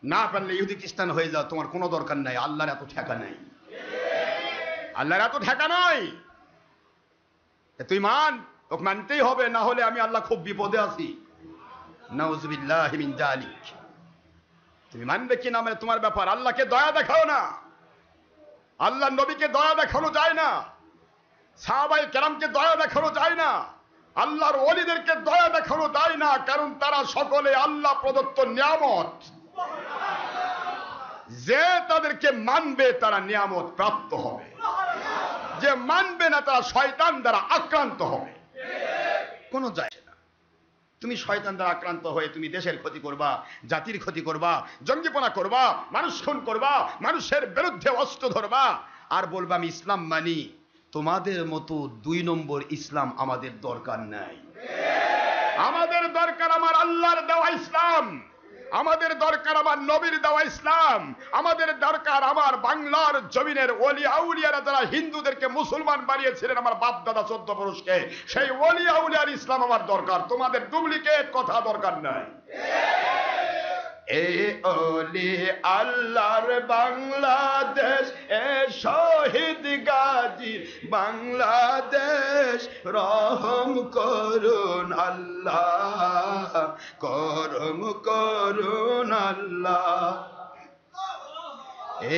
[SPEAKER 1] না পারলে ইহুদি খ্রিস্টান হয়ে যাও, তোমার কোনো দরকার নাই। আল্লাহর এত ঠেকা নাই, আল্লাহর এত ঠেকা নাই। তুই মান, তোকে মানতেই হবে, না হলে আমি আল্লাহ খুব বিপদে আছি। নাউযুবিল্লাহি মিন যালিক। তুমি মানবে কি না মানে তোমার ব্যাপার। আল্লাহকে দয়া দেখাও না, আল্লাহ নবীকে দয়া দেখানো যায় না, সাহাবায়ে কেরামকে দয়া দেখানো যায় না, আল্লাহর ওলিদেরকে দয়া দেখানো যায় না, কারণ তারা সকলে আল্লাহ প্রদত্ত নিয়ামত। যে তাদেরকে মানবে তারা নিয়ামত প্রাপ্ত হবে, যে মানবে না তারা শয়তান দ্বারা আক্রান্ত হবে। কোন যায় না। তুমি শয়তান দ্বারা আক্রান্ত হয়ে তুমি দেশের ক্ষতি করবা, জাতির ক্ষতি করবা, জঙ্গিপনা করবা, মানুষ খুন করবা, মানুষের বিরুদ্ধে অস্ত্র ধরবা, আর বলবা আমি ইসলাম মানি। তোমাদের মতো 2 নম্বর ইসলাম আমাদের দরকার নাই। আমাদের দরকার আমার আল্লাহর দেওয়া ইসলাম, আমাদের দরকার আমার নবীর দেওয়া ইসলাম, আমাদের দরকার আমার বাংলার জমিনের ওলি আউলিয়ারা যারা হিন্দুদেরকে মুসলমান বানিয়েছিলেন আমার বাপ দাদা 14 পুরুষকে, সেই ওলি আউলিয়ার ইসলাম আমার দরকার। তোমাদের ডুপ্লিকেট কথা দরকার নাই। এ ওলি আল্লাহর বাংলাদেশ, এ শহীদ গাজী বাংলাদেশ, রহম করুন আল্লাহ, করম করুন আল্লাহ।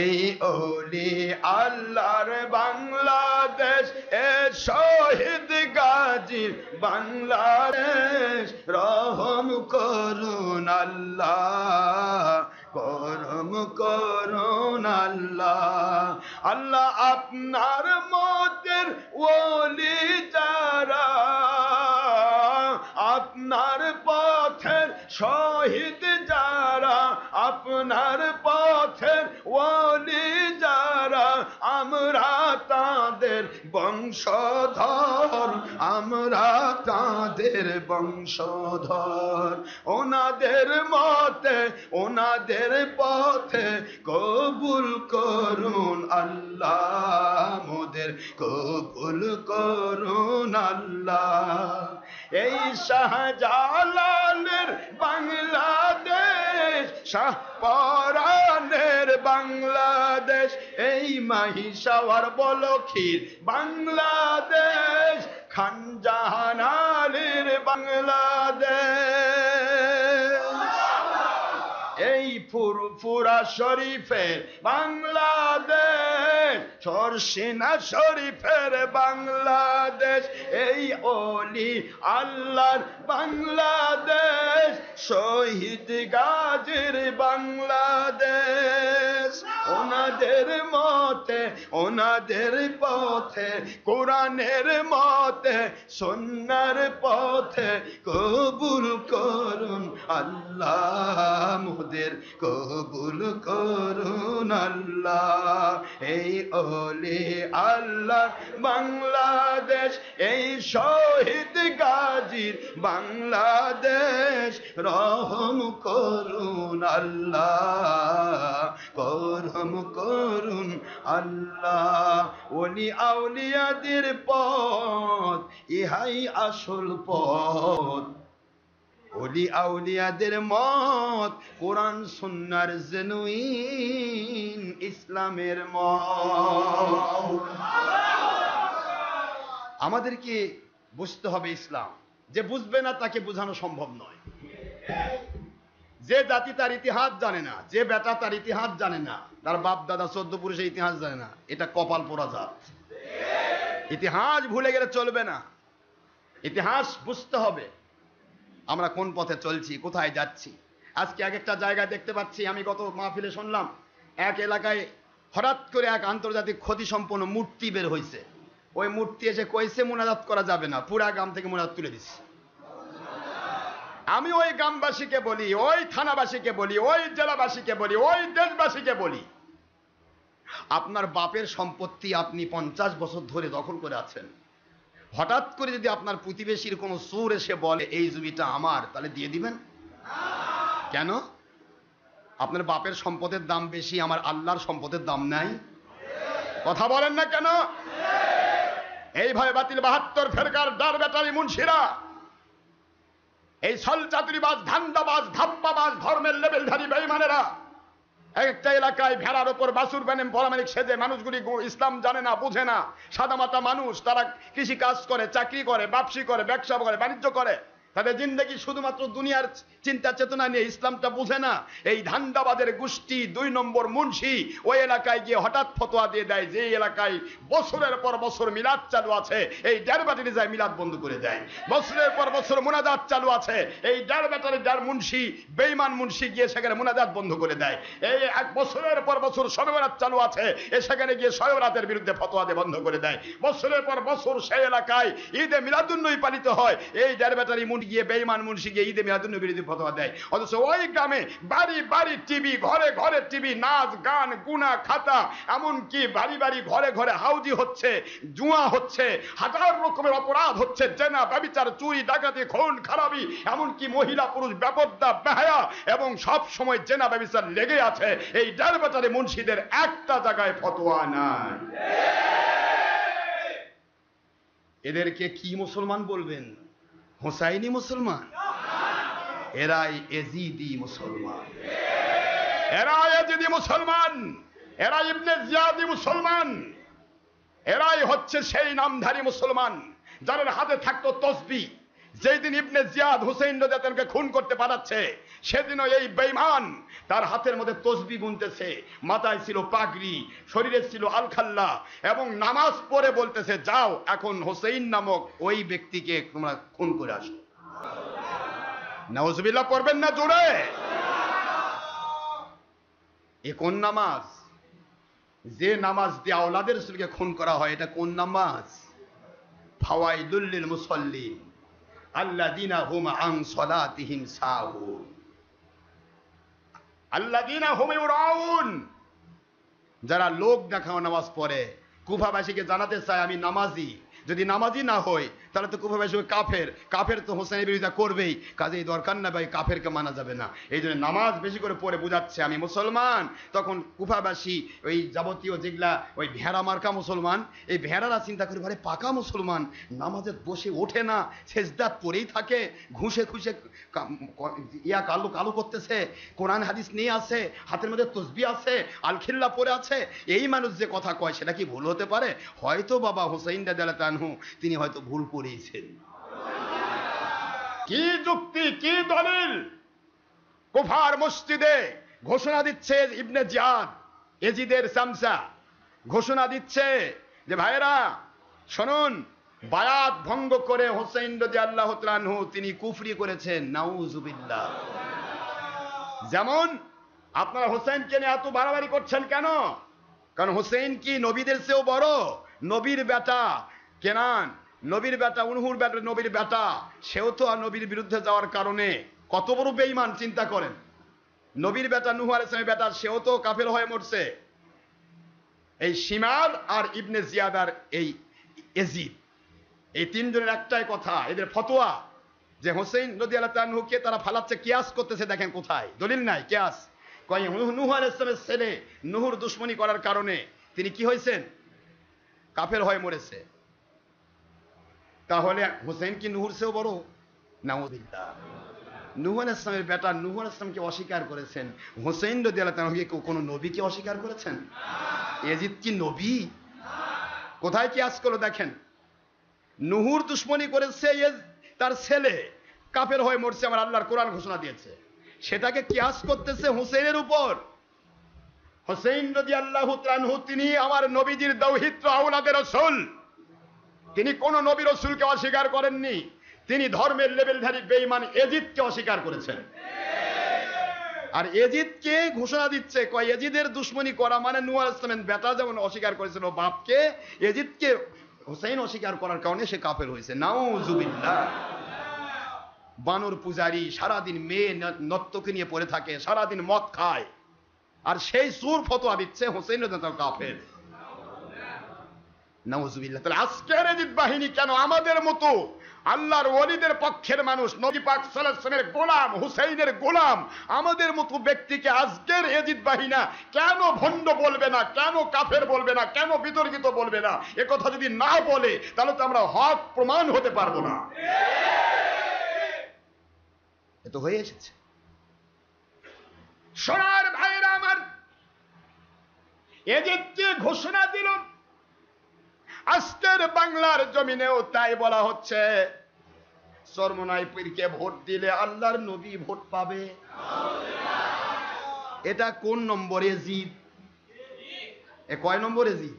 [SPEAKER 1] এই ওলি আল্লাহর বাংলাদেশ, এ শহীদ গাজী বাংলাদেশ, রহম করুন আল্লাহ, করম করুন আল্লাহ। আল্লাহ আপনার মতের ওলি যারা, আপনার পথের শহীদ যারা, আপনার পথের ওলি যারা, আমরা তাদের বংশধর, আমরা তাদের বংশধর। ওনাদের মতে ওনাদের পথে কবুল করুন আল্লাহ, মোদের কবুল করুন আল্লাহ। এই শাহজালালের বাংলাদেশ, শাহপরানের বাংলাদেশ, এই মাহিসাওয়ার বলখির বাংলাদেশ, খান জাহান আলীর বাংলাদেশ, এই ফুরফুরা শরীফের বাংলাদেশ, সরসিনা শরীফের বাংলাদেশ, এই ওলি আল্লাহর বাংলাদেশ, শহীদ গাজীর বাংলাদেশ। ওনাদের মতে, ওনাদের পথে, কোরআনের মতে, সুন্নাহর পথে কবুল করুন আল্লাহ, মোদের কবুল করুন আল্লাহ। এই ওলি আল্লাহ বাংলাদেশ, এই শহীদ গাজীর বাংলাদেশ, রহম করুন আল্লাহ, করম করুন আল্লাহ। ওলি আউলিয়াদের পথ, ইহাই আসল পথ, ওলি আউলিয়াদের মত, কোরআন সুন্নাহর জেনুইন ইসলামের মত। আমাদেরকে বুঝতে হবে ইসলাম, যে বুঝবে না তাকে বোঝানো সম্ভব নয়। যে জাতি তার ইতিহাস জানে না, যে বেটা তার ইতিহাস জানে না, তার বাপ দাদা 14 পুরুষের ইতিহাস জানে না, এটা কপাল পোড়া জাত। ইতিহাস ভুলে গেলে চলবে না, ইতিহাস বুঝতে হবে। আমরা কোন পথে চলছি, কোথায় যাচ্ছি। আজকে এক একটা জায়গায় দেখতে পাচ্ছি, আমি গত মাহফিলে শুনলাম, এক এলাকায় হঠাৎ করে এক আন্তর্জাতিক ক্ষতি সম্পন্ন মূর্তি বের হয়েছে। ওই মূর্তি এসে কইছে মুনাজাত করা যাবে না, পুরা গ্রাম থেকে মুনাজাত তুলে দিচ্ছে। আমি ওই গ্রামবাসীকে বলি, ওই থানাবাসীকে বলি, ওই জেলাবাসীকে বলি, ওই দেশবাসীকে বলি, আপনার বাপের সম্পত্তি আপনি 50 বছর ধরে দখল করে আছেন, হঠাৎ করে যদি আপনার প্রতিবেশীর কোনো চোর এসে বলে এই জমিটা আমার, তাহলে দিয়ে দিবেন কেন? আপনার বাপের সম্পদের দাম বেশি, আমার আল্লাহর সম্পদের দাম নাই? কথা বলেন না কেন? এইভাবে বাতিল 72 ফেরকার ডার ব্যাটারি মুন্সিরা, এই ছল চাতুরিবাজ, ধান্দাবাজ, ধাপ্পাবাজ, ধর্মের লেবেলধারী বেঈমানেরা একটা এলাকায় ভেড়ার ওপর বাসুর বানেন পরামানিক সেজে, মানুষগুলি ইসলাম জানে না, বুঝে না, সাদামাটা মানুষ, তারা কৃষি কাজ করে, চাকরি করে, ব্যবসা করে, ব্যবসা করে, বাণিজ্য করে, তাদের জিন্দগি শুধুমাত্র দুনিয়ার চিন্তা চেতনা নিয়ে, ইসলামটা বুঝে না। এই ধান্দাবাদের গোষ্ঠী 2 নম্বর মুন্সি ওই এলাকায় গিয়ে হঠাৎ ফতোয়া দিয়ে দেয় যে এলাকায় বছরের পর বছর মিলাদ চালু আছে, এই ডার ব্যাটারি যায় মিলাদ বন্ধ করে দেয়। বছরের পর বছর মুনাজাত চালু আছে, এই ডার ব্যাটারি ডার মুন্সি, বেঈমান মুন্সি গিয়ে সেখানে মুনাজাত বন্ধ করে দেয়। এই 1 বছরের পর বছর শবে বরাত চালু আছে, সেখানে গিয়ে শবে বরাতের বিরুদ্ধে ফতোয়া দিয়ে বন্ধ করে দেয়। বছরের পর বছর সেই এলাকায় ঈদে মিলাদুন্নবী পালিত হয়, এই ডার ব্যাটারি গিয়ে বেঈমান মুন্সি গিয়ে ঈদে মিলাদুন্নবীর বিরুদ্ধে ফতোয়া দেয়। অথচ ওই গ্রামে বাড়ি বাড়ি টিভি, ঘরে ঘরে টিভি, নাচ গান, গুনাহ খাতা, এমনকি বাড়ি বাড়ি ঘরে ঘরে হাউজি হচ্ছে, জুয়া হচ্ছে, হাজার রকমের অপরাধ হচ্ছে, জেনা, ব্যভিচার, চুরি, ডাকাতি, খুন খারাপি, এমনকি মহিলা পুরুষ বেপরদা, বেহায়া, এবং সব সময় জেনা ব্যভিচার লেগে আছে। এই ডার ব্যাটারি মুন্সিদের একটা জায়গায় ফতোয়া নাই। এদেরকে কি মুসলমান বলবেন? হোসাইনি মুসলমান? এরাই এজিদি মুসলমান, এরা এজিদি মুসলমান, এরা ইবনে জিয়াদি মুসলমান, এরাই হচ্ছে সেই নামধারী মুসলমান যাদের হাতে থাকতো তসবিহ। যেদিন ইবনে জিয়াদ হুসাইন রাদিয়াল্লাহু খুন করতে পারাচ্ছে, সেদিনও এই বেঈমান তার হাতের মধ্যে তসবিহ গুনতেছে, মাথায় ছিল পাগড়ি, শরীরে ছিল আলখাল্লা, এবং নামাজ পড়ে বলতেছে, যাও এখন হুসাইন নামক ওই ব্যক্তিকে তোমরা খুন করে আসো। নাউজুবিল্লাহ পড়বেন না জোরে? এ কোন নামাজ? যে নামাজ দিয়ে আওলাদের রাসূলকে খুন করা হয়, এটা কোন নামাজ? ফাওয়াইলুল লিল মুসাল্লিন আল্লাযিনা হুম আন সালাতিহিম সাহুন, আল্লাযিনা হুম ইউরাউন, যারা লোক দেখাও নামাজ পড়ে। কুফাবাসীকে জানাতে চায় আমি নামাজি, যদি নামাজি না হই তাহলে তো কুফাবাসী কাফের, কাফের তো হোসেনের বিরোধিতা করবেই, কাজেই দরকার না ভাই কাফেরকে মানা যাবে না। এই জন্য নামাজ বেশি করে পড়ে বোঝাচ্ছে আমি মুসলমান। তখন কুফাবাসী ওই যাবতীয় যেগুলা ওই ভেড়া মার্কা মুসলমান, এই ভেড়ারা চিন্তা করে ভাই পাকা মুসলমান, নামাজে বসে ওঠে না, সেজদাত পড়েই থাকে, ঘুষে ঘুষে ইয়া কালো কালো করতেছে, কোরআন হাদিস নিয়ে আছে, হাতের মধ্যে তসবি আছে, আলখিল্লা পরে আছে, এই মানুষ যে কথা কয় সেটা কি ভুল হতে পারে? হয়তো বাবা হুসাইন রাদিয়াল্লাহু আনহু তিনি হয়তো ভুল করেছেন। কি যুক্তি, কি দলিল? কুফার মসজিদে ঘোষণা দিচ্ছে ইবনে জিয়াদ, এজিদের চামচা ঘোষণা দিচ্ছে যে ভাইরা শুনুন, বায়াত ভঙ্গ করে হুসাইন রাদিয়াল্লাহু তাআলা আনহু তিনি কুফরি করেছেন, নাউজুবিল্লাহ। যেমন আপনারা হুসাইনকে নিয়ে এত বাড়াবাড়ি করছেন কেন? কারণ হুসাইন কি নবীদের চেয়েও বড়? নবীর বেটা কেনান, নবীর বেটা, উনহুর বেটা, নবীর বেটা, সেও তো আর নবীর বিরুদ্ধে যাওয়ার কারণে কত বড় বেঈমান চিন্তা করেন। নবীর বেটা নূহ আলাইহিস সালামের বেটা, সেও তো কাফের হয়ে মরছে। এই শিমার আর ইবনে জিয়াদ আর এই এজিদ, এই তিনজনের একটাই কথা, এদের ফতোয়া যে হোসেন রাদিয়াল্লাহু তাআলা আনহুকে তারা ফালাচ্ছে, কিয়াস করতেছে। দেখেন কোথায় দলিল নাই, কিয়াস কয় নূহ আলাইহিস সালামের ছেলে নূহর দুশমনী করার কারণে তিনি কি হয়েছেন? কাফের হয়ে মরেছে। তাহলে হোসেন কি নূহর চেয়েও বড়? নাউযুবিল্লাহ। নূহ আলাইহিস সালামের বেটা নূহ আলাইহিস সালামকে অস্বীকার করেছেন, হোসেন রাদিয়াল্লাহু তাআলা আনহুকে কোনো নবীকে অস্বীকার করেছেন? এজিদ কি নবী? কোথায় কিয়াস করলো দেখেন। নূহর দুশমনী করেছে তার ছেলে, কাফের হয়ে মরছে, আমার আল্লাহর কোরআন ঘোষণা দিয়েছে, সেটাকে কিয়াস করতেছে হোসেনের উপর। হোসেন রাদিয়াল্লাহু তাআলা আনহু তিনি আমার নবীজির দৌহিত্র আওলাদের রাসূল, তিনি কোন নবী রাসূলকে অস্বীকার করেননি, তিনি ধর্মের লেভেলধারী বেঈমান এজিদকে অস্বীকার করেছেন। আর এজিদকে ঘোষণা দিচ্ছে, কয় এজিদের দুশমনী করা মানে নূহ আলাইহিস সালামের বেটা যেমন অস্বীকার করেছিল বাপকে, এজিদকে হোসেন অস্বীকার করার কারণে সে কাফের হয়েছে, নাউজুবিল্লাহ। বানর পূজারী, সারাদিন মেয়ে নর্তকী নিয়ে পড়ে থাকে, সারাদিন মদ খায়, আর সেই সুর ফতোয়া দিচ্ছে হোসেন রাদিয়াল্লাহু তাআলা কাফের, নাউজুবিল্লাহ। তাহলে আজকের এজিদ বাহিনী কেন আমাদের মতো আল্লাহর ওলিদের পক্ষের মানুষ, নবী পাক সাল্লাল্লাহু আলাইহি ওয়াসাল্লামের গোলাম, হুসাইনের গোলাম, আমাদের মতো ব্যক্তিকে আজকের এজিদ বাহিনী কেন ভণ্ড বলবে না, কেন কাফের বলবে না, কেন বিতর্কিত বলবে না? এ কথা যদি না বলে তাহলে তো আমরা হক প্রমাণ হতে পারবো না। এ তো হয়ে এসেছে। সোনার ভাইরা আমার, এজিদকে ঘোষণা দিল, আজকের বাংলার জমিনেও তাই বলা হচ্ছে, চরমোনাই পীরকে ভোট দিলে আল্লাহর নবী ভোট পাবে। এটা কোন নম্বর এজিদ? এ কয় নম্বর এজিদ?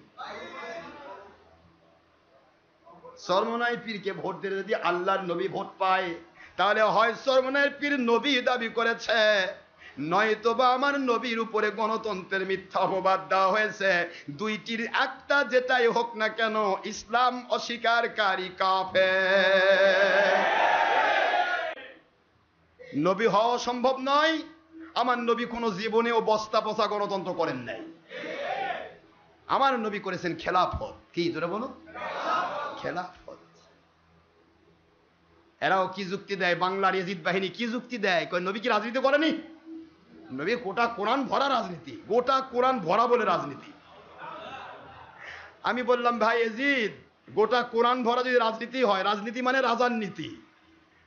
[SPEAKER 1] চরমোনাই পীরকে ভোট দিলে যদি আল্লাহর নবী ভোট পায়, তাহলে হয় চরমোনাই পীর নবী দাবি করেছে, নয়তোবা আমার নবীর উপরে গণতন্ত্রের মিথ্যা অপবাদ দেওয়া হয়েছে। দুইটির একটা যেটাই হোক না কেন, ইসলাম অস্বীকারী কাফের। নবী হওয়া সম্ভব নয়। আমার নবী কোনো জীবনেও বস্তা পচা গণতন্ত্র করেন নাই। আমার নবী করেছেন খেলাফত। কি জোরে বলো? খেলাফত। এরাও কি যুক্তি দেয়, বাংলার এজিদ বাহিনী কি যুক্তি দেয়, কয় নবী কি রাজনীতি করেনি? নবী গোটা কোরআন ভরা রাজনীতি, গোটা কোরআন ভরা বলে রাজনীতি। আমি বললাম ভাই এজিদ, গোটা কোরআন ভরা যদি রাজনীতি হয়, রাজনীতি মানে রাজার নীতি,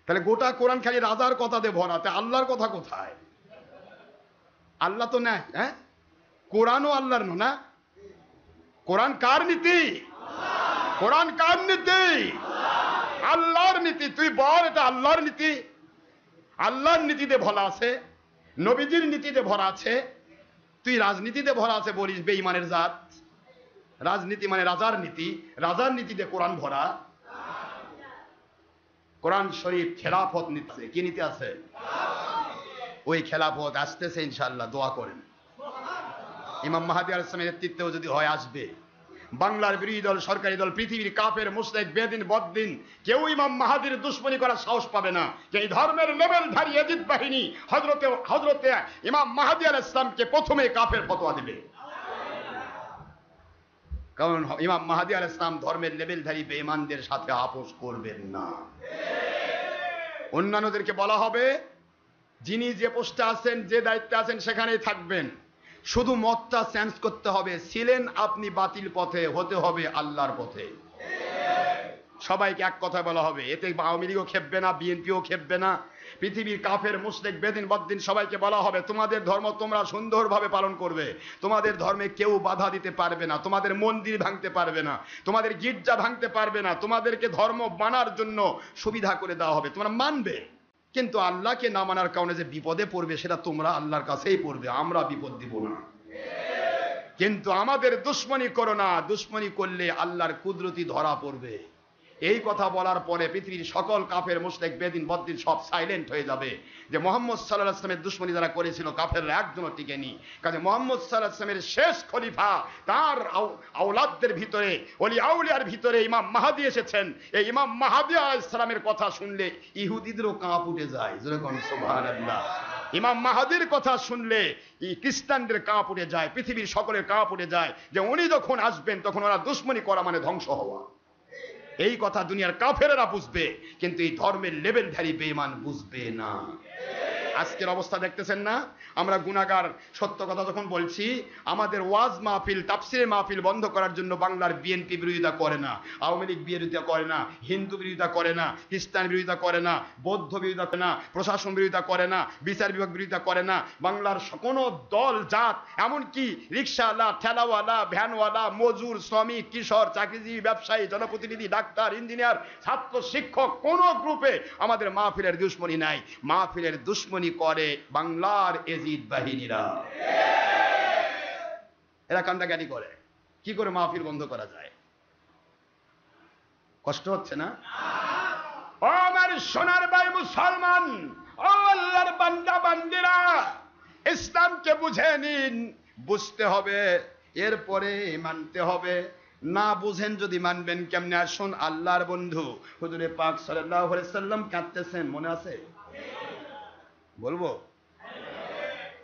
[SPEAKER 1] তাহলে গোটা কোরআন খালি রাজার কথা দিয়ে ভরা, তা আল্লাহর কথা কোথায়? আল্লাহ তো নাই। হ্যাঁ, কোরআনও আল্লাহর না। কোরআন কার নীতি? কোরআন কার নীতি? আল্লাহর নীতি। তুই বল এটা আল্লাহর নীতি? আল্লাহর নীতিতে ভরা আছে, নবীজির নীতিতে ভরা আছে, তুই রাজনীতিতে ভরা আছে বলিস বেঈমানের জাত। রাজনীতি মানে রাজার নীতি, রাজার নীতিতে কোরআন ভরা। কোরআন শরীফ খেলাফত নীতি, কি নীতি আছে? ওই খেলাফত আসতেছে ইনশাআল্লাহ, দোয়া করেন। ইমাম মাহদী আলাইহিস সালামের নেতৃত্বেও যদি হয় আসবে। বাংলার বিরোধী দল, সরকারি দল, পৃথিবীর কাফের, মুশরিক, বেদিন, বদ্দিন কেউ ইমাম মাহদীর দুশমনী করার সাহস পাবে না। এই ধর্মের লেভেলধারী এজিদ বাহিনী হযরতে ইমাম মাহদী আলাইহিস সালামকে প্রথমে কাফের ফতোয়া দেবে। কারণ ইমাম মাহদী আলাইহিস সালাম ধর্মের লেভেলধারী বেঈমানদের সাথে আপোষ করবেন না। অন্যান্যদেরকে বলা হবে যিনি যে পোস্টে আছেন, যে দায়িত্বে আছেন সেখানেই থাকবেন, শুধু মতটা চেঞ্জ করতে হবে। ছিলেন আপনি বাতিল পথে, হতে হবে আল্লাহর পথে। সবাইকে এক কথায় বলা হবে। এতে আওয়ামী লীগও খেপবে না, বিএনপিও খেপবে না, পৃথিবীর কাফের মুশরিক বেদিন বদ্দিন সবাইকে বলা হবে তোমাদের ধর্ম তোমরা সুন্দরভাবে পালন করবে, তোমাদের ধর্মে কেউ বাধা দিতে পারবে না, তোমাদের মন্দির ভাঙতে পারবে না, তোমাদের গির্জা ভাঙতে পারবে না, তোমাদেরকে ধর্ম মানার জন্য সুবিধা করে দেওয়া হবে, তোমরা মানবে। কিন্তু আল্লাহকে না মানার কারণে যে বিপদে পড়বে সেটা তোমরা আল্লাহর কাছেই পড়বে, আমরা বিপদ দিব না। কিন্তু আমাদের দুশ্মনী করো না, দুশ্মনী করলে আল্লাহর কুদরতি ধরা পড়বে। এই কথা বলার পরে পৃথিবীর সকল কাফের মুশরিক বেদিন বদ্দিন সব সাইলেন্ট হয়ে যাবে যে মুহাম্মদ সাল্লাল্লাহু আলাইহি ওয়াসাল্লামের দুশমনী যারা করেছিল কাফেররা একজনও টিকেনি। কাজে মুহাম্মদ সাল্লাল্লাহু আলাইহি ওয়াসাল্লামের শেষ খলিফা, তার আওলাদদের ভিতরে, ওলি আউলিয়ার ভিতরে ইমাম মাহদী এসেছেন। এই ইমাম মাহদী আলাইহিস সালামের কথা শুনলে ইহুদিদেরও কাঁপ উঠে যায়। জোরে কোন সুবহানাল্লাহ। ইমাম মাহদীর কথা শুনলে খ্রিস্টানদের কাঁপ উঠে যায়, পৃথিবীর সকলের কাঁপ উঠে যায় যে উনি যখন আসবেন তখন ওরা দুশমনী করা মানে ধ্বংস হওয়া। এই কথা দুনিয়ার কাফেরেরা বুঝবে, কিন্তু এই ধর্মের লেভেলধারী বেঈমান বুঝবে না। আজকের অবস্থা দেখতেছেন না, আমরা গুনাহগার। সত্য কথা যখন বলছি, আমাদের ওয়াজ মাহফিল, তাফসীরের মাহফিল বন্ধ করার জন্য বাংলার বিএনপি বিরোধিতা করে না, আওয়ামী লীগ বিরোধিতা করে না, হিন্দু বিরোধিতা করে না, খ্রিস্টান বিরোধিতা করে না, বৌদ্ধ বিরোধিতা করে না, প্রশাসন বিরোধিতা করে না, বিচার বিভাগ বিরোধিতা করে না। বাংলার কোনো দল জাত, এমনকি রিক্সাওয়ালা, ঠেলাওয়ালা, ভ্যানওয়ালা, মজুর, শ্রমিক, কিশোর, চাকরিজীবী, ব্যবসায়ী, জনপ্রতিনিধি, ডাক্তার, ইঞ্জিনিয়ার, ছাত্র, শিক্ষক, কোন গ্রুপে আমাদের মাহফিলের দুশমনী নাই। মাহফিলের দুশমনী করে বাংলার এজিদ বাহিনীরা। এরা কান্দাকাটি করে। কি করে মাহফিল বন্ধ করা যায়? কষ্ট হচ্ছে না? ও আমার সোনার ভাই মুসলমান, ও আল্লাহর বান্দা বান্দিরা, ইসলামকে বুঝে নিন। বুঝতে হবে, এরপরে মানতে হবে। না বুঝেন যদি মানবেন কেমনে? আসুন, আল্লাহর বন্ধু হুজুরে পাক সাল্লাল্লাহু আলাইহি সাল্লাম কাঁদতেছেন, মনে আছে? বলবো?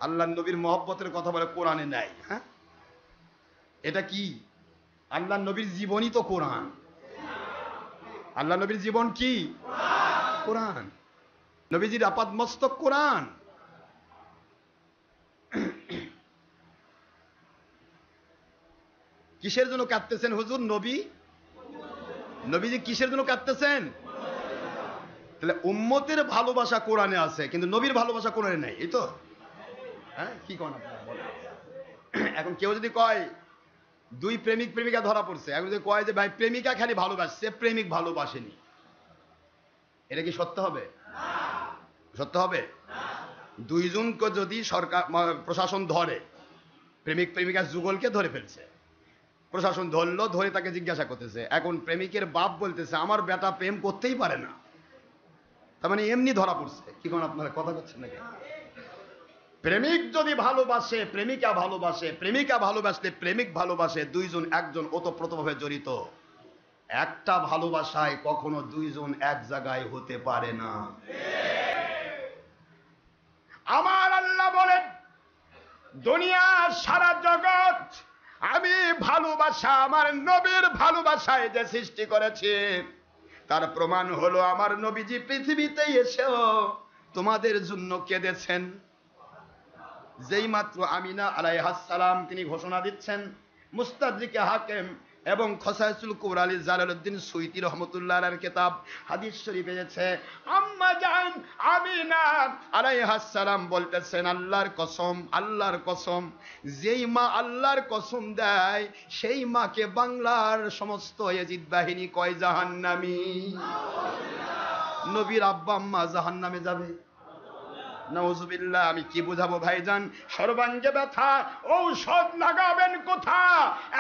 [SPEAKER 1] আল্লাহর নবীর মহব্বতের কথা বলে কোরআনে নাই। হ্যাঁ, এটা কি? আল্লাহর নবীর জীবনই তো কোরআন। আল্লাহ নবীর জীবন কি? কোরআন। নবীজির আপাদ মস্তক কোরআন। কিসের জন্য কাঁদতেছেন হুজুর? নবীজি কিসের জন্য কাঁদতেছেন? তাহলে উম্মতের ভালোবাসা কোরআনে আছে, কিন্তু নবীর ভালোবাসা কোরআনে নাই। এই তো, হ্যাঁ, কি কোন আপনারা বলেন? এখন কেউ যদি কয় দুই প্রেমিক প্রেমিকা ধরা পড়ছে, এখন যদি কয় যে ভাই প্রেমিকা খালি ভালোবাসছে, প্রেমিক ভালোবাসেনি, এটা কি সত্য হবে? সত্য হবে? দুইজনকে যদি সরকার প্রশাসন ধরে, প্রেমিক প্রেমিকা যুগলকে ধরে ফেলছে, প্রশাসন ধরলো, ধরে তাকে জিজ্ঞাসা করতেছে, এখন প্রেমিকের বাপ বলতেছে আমার বেটা প্রেম করতেই পারে না, তার মানে এমনি ধরা পড়ছে। কি কোন আপনারা কথা বলছেন নাকি? প্রেমিক যদি ভালোবাসে, প্রেমিকা ভালোবাসে, প্রেমিকা ভালোবাসলে প্রেমিক ভালোবাসে, দুইজন একজন ওতপ্রোতভাবে জড়িত। একটা ভালোবাসায় কখনো দুইজন এক জায়গায় হতে পারে না। আমার আল্লাহ বলেন, দুনিয়ার সারা জগৎ আমি ভালোবাসা, আমার নবীর ভালোবাসায় যে সৃষ্টি করেছি, তার প্রমাণ হলো আমার নবীজি পৃথিবীতে এসেও তোমাদের জন্য কেঁদেছেন। যেই মাত্র আমিনা আলাইহিস সালাম তিনি ঘোষণা দিচ্ছেন, মুস্তাদরিকে হাকিম এবং খসাইসুল কুবরা আলী জালালউদ্দিন সুয়ুতী রাহমাতুল্লাহ আলাইহির কিতাব হাদিস শরীফে এসেছে, আম্মা জান আমিনা আলাইহিস সালাম বলতেছেন, আল্লাহর কসম, আল্লাহর কসম, যেই মা আল্লাহর কসম দেয় সেই মাকে বাংলার সমস্ত ইয়াজিদ বাহিনী কয় জাহান্নামী। নবীর আব্বা আম্মা জাহান্নামে যাবে? নাউজুবিল্লাহ। আমি কি বুঝাবো ভাইজান? সর্বাঙ্গে ব্যথা, ঔষধ লাগাবেন কোথা?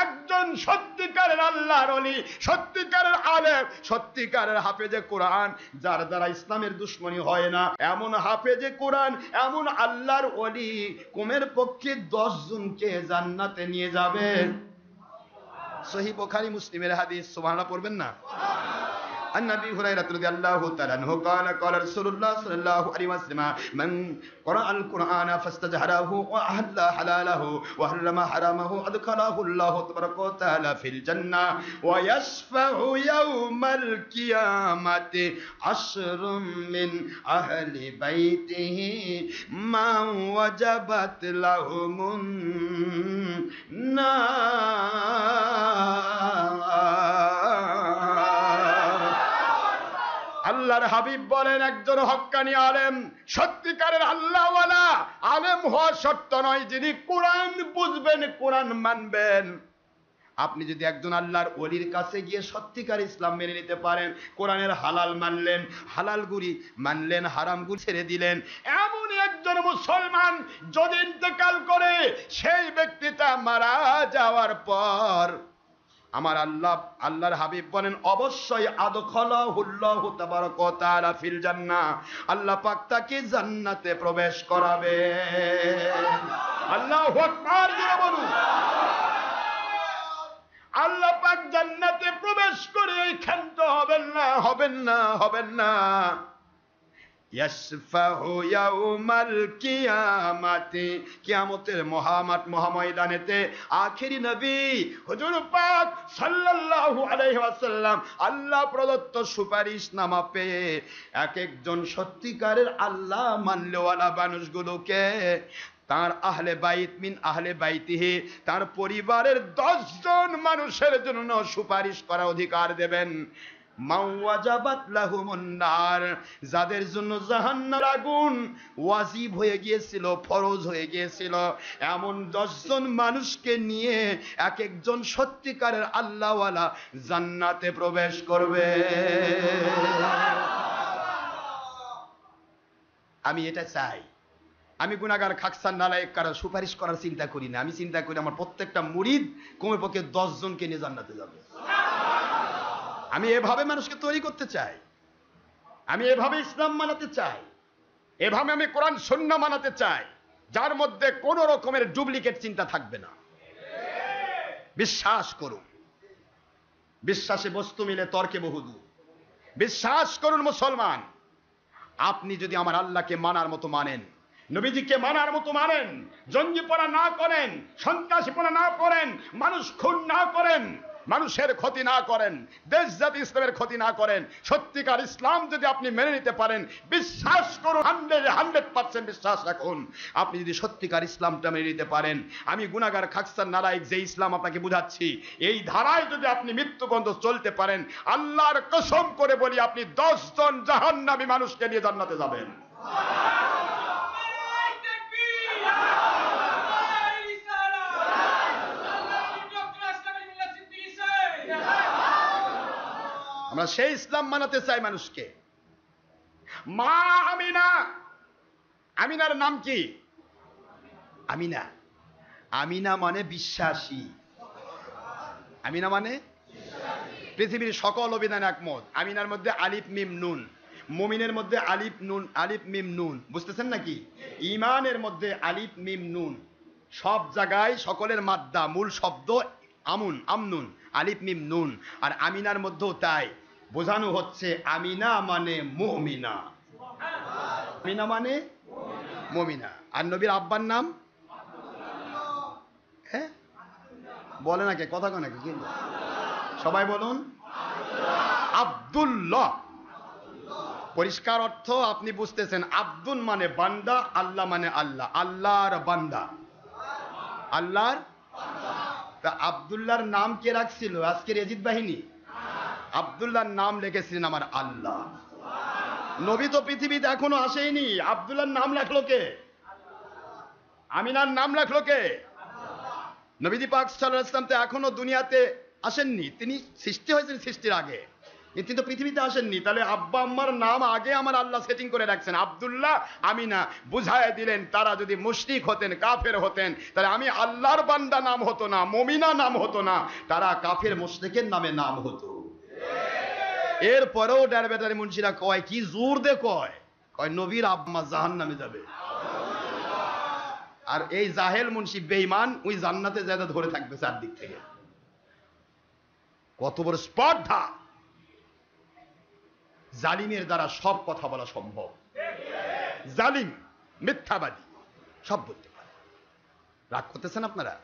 [SPEAKER 1] একজন সত্যিকারের আল্লাহর ওলি, সত্যিকারের আলেম, সত্যিকারের হাফেজে কোরআন, যার দ্বারা ইসলামের দুশ্মনী হয় না, এমন হাফেজে কোরআন, এমন আল্লাহর ওলি কমের পক্ষে 10 জনকে জান্নাতে নিয়ে যাবেন। সহিহ বুখারী মুসলিমের হাদিস। সুবহানাল্লাহ পড়বেন না? عن ابي هريره رضي الله تعالى عنه قال قال رسول الله صلى الله عليه وسلم من قرأ القرآن فاستجهره وأحل حلاله وحرم حرامه أدخله الله تبارك وتعالى في الجنة ويشفع يوم القيامة 10 من أهل بيته ما وجبت لهم আল্লাহর হাবিব বলেন একজন হক্কানি আলেম, সত্যিকারের আল্লাহওয়ালা আলেম হওয়া শর্ত নয়, যিনি কোরআন বুঝবেন, কোরআন মানবেন। আপনি যদি একজন আল্লাহর ওলির কাছে গিয়ে সত্যিকার ইসলাম মেনে নিতে পারেন, কোরআনের হালাল মানলেন, হালাল গুলি মানলেন, হারাম গুলি ছেড়ে দিলেন, এমন একজন মুসলমান যদি ইন্তেকাল করে, সেই ব্যক্তিটা মারা যাওয়ার পর আমার আল্লাহর হাবিব বলেন অবশ্যই আদখালাহুল্লাহু তাবারাকা ওয়া তাআলা ফিল জান্নাহ, আল্লাহ পাক তাকে জান্নাতে প্রবেশ করাবে। আল্লাহু আকবার জোরে বলুন। আল্লাহ পাক জান্নাতে প্রবেশ করে ক্ষান্ত হবেন না, হবেন না, হবেন না। ইয়াশফাউ ইয়াউমাল কিয়ামাতি, কিয়ামতের মহামাঠ মহাময়দানেতে আখেরি নবী হুজুর পাক সাল্লাল্লাহু আলাইহি ওয়াসাল্লাম আল্লাহ প্রদত্ত সুপারিশনামা পেয়ে এক একজন সত্যিকারের আল্লাহ মানলেওয়ালা মানুষগুলোকে তার আহলে বাইত মিন আহলে বাইতিহি, তার পরিবারের 10 জন মানুষের জন্য সুপারিশ করার অধিকার দেবেন। মাওয়াজাবাত লাহুমুন নার, যাদের জন্য জাহান্নামের আগুন ওয়াজিব হয়ে গিয়েছিল, ফরজ হয়ে গিয়েছিল, এমন 10 জন মানুষকে নিয়ে এক একজন সত্যিকারের আল্লাহওয়ালা জান্নাতে প্রবেশ করবে। আমি এটা চাই। আমি গুনাহগার খাকসার নালায়েক কারো সুপারিশ করার চিন্তা করি না। আমি চিন্তা করি আমার প্রত্যেকটা মুরিদ কমপক্ষে 10 জনকে নিয়ে জান্নাতে যাবে। আমি এভাবে মানুষকে তৈরি করতে চাই, আমি এভাবে ইসলাম মানাতে চাই, এভাবে আমি কোরআন সুন্নাহ মানাতে চাই, যার মধ্যে কোন রকমের ডুপ্লিকেট চিন্তা থাকবে না। বিশ্বাস করুন, বিশ্বাসে বস্তু মিলে তর্কে বহুদূর। বিশ্বাস করুন মুসলমান, আপনি যদি আমার আল্লাহকে মানার মতো মানেন, নবীজিকে মানার মতো মানেন, জঙ্গিপনা না করেন, সন্ত্রাসীপনা না করেন, মানুষ খুন না করেন, মানুষের ক্ষতি না করেন, দেশ জাতি ইসলামের ক্ষতি না করেন, সত্যিকার ইসলাম যদি আপনি মেনে নিতে পারেন, বিশ্বাস করুন, 100% বিশ্বাস রাখুন, আপনি যদি সত্যিকার ইসলামটা মেনে নিতে পারেন, আমি গুনাহগার খাকসার নালায়েক যে ইসলাম আপনাকে বুঝাচ্ছি, এই ধারায় যদি আপনি মৃত্যু পর্যন্ত চলতে পারেন, আল্লাহর কসম করে বলি আপনি 10 জন জাহান্নামী মানুষকে নিয়ে জান্নাতে যাবেন। আমরা সেই ইসলাম মানাতে চাই মানুষকে। মা আমিনা, আমিনার নাম কি? আমিনা। আমিনা মানে বিশ্বাসী। আমিনা মানে পৃথিবীর সকল অভিধান একমত। আমিনার মধ্যে আলিফ মিম নুন, মুমিনের মধ্যে আলিফ নুন, আলিফ মিম নুন, বুঝতেছেন নাকি? ঈমানের মধ্যে আলিফ মিম নুন, সব জায়গায় সকলের মাদ্দা, মূল শব্দ আমুন, আমনুন, আলিফ মিম নুন। আর আমিনার মধ্যেও তাই, বোঝানো হচ্ছে আমিনা মানে মুমিনা, আমিনা মানে মুমিনা। আর নবীর আব্বার নাম? হ্যাঁ বলে নাকি, কথা কয় নাকি? সবাই বলুন আব্দুল্লাহ। পরিষ্কার অর্থ আপনি বুঝতেছেন, আব্দুল মানে বান্দা, আল্লাহ মানে আল্লাহ, আল্লাহর বান্দা, আল্লাহর। তা আব্দুল্লাহর নাম কে রাখছিল আজকের এজিদ বাহিনী? আব্দুল্লাহর নাম লিখেছিলেন আমার আল্লাহ। নবী তো পৃথিবীতে এখনো আসেনি, আব্দুল্লাহর নাম রাখলো কে? আমিনার নাম রাখলো কে? নবী পাক সাল্লাল্লাহু আলাইহি ওয়াসাল্লাম তো এখনো দুনিয়াতে আসেননি, তিনি সৃষ্টি হয়েছেন সৃষ্টির আগে, কিন্তু পৃথিবীতে আসেননি। তাহলে আব্বা আম্মার নাম আগে আমার আল্লাহ সেটিং করে রাখছেন, আব্দুল্লাহ আমিনা। বুঝায় দিলেন তারা যদি মুশরিক হতেন, কাফের হতেন, তাহলে আমি আল্লাহর বান্দা নাম হতো না, মুমিনা নাম হতো না, তারা কাফের মুশরিকের নামে নাম হতো। এরপরেও ডার ব্যাটারি মুন্সিরা কয়, কি জোর দে কয়, কয় নবীর আব্বা জাহান্নামে যাবে। আর এই জাহেল মুন্সি বেঈমান ওই জান্নাতে যাতে ধরে থাকবে চারদিক থেকে। কত বড় স্পর্ধা! জালিমের দ্বারা সব কথা বলা সম্ভব। জালিম, মিথ্যাবাদী সব বলতে পারে। রাগ করতেছেন আপনারা?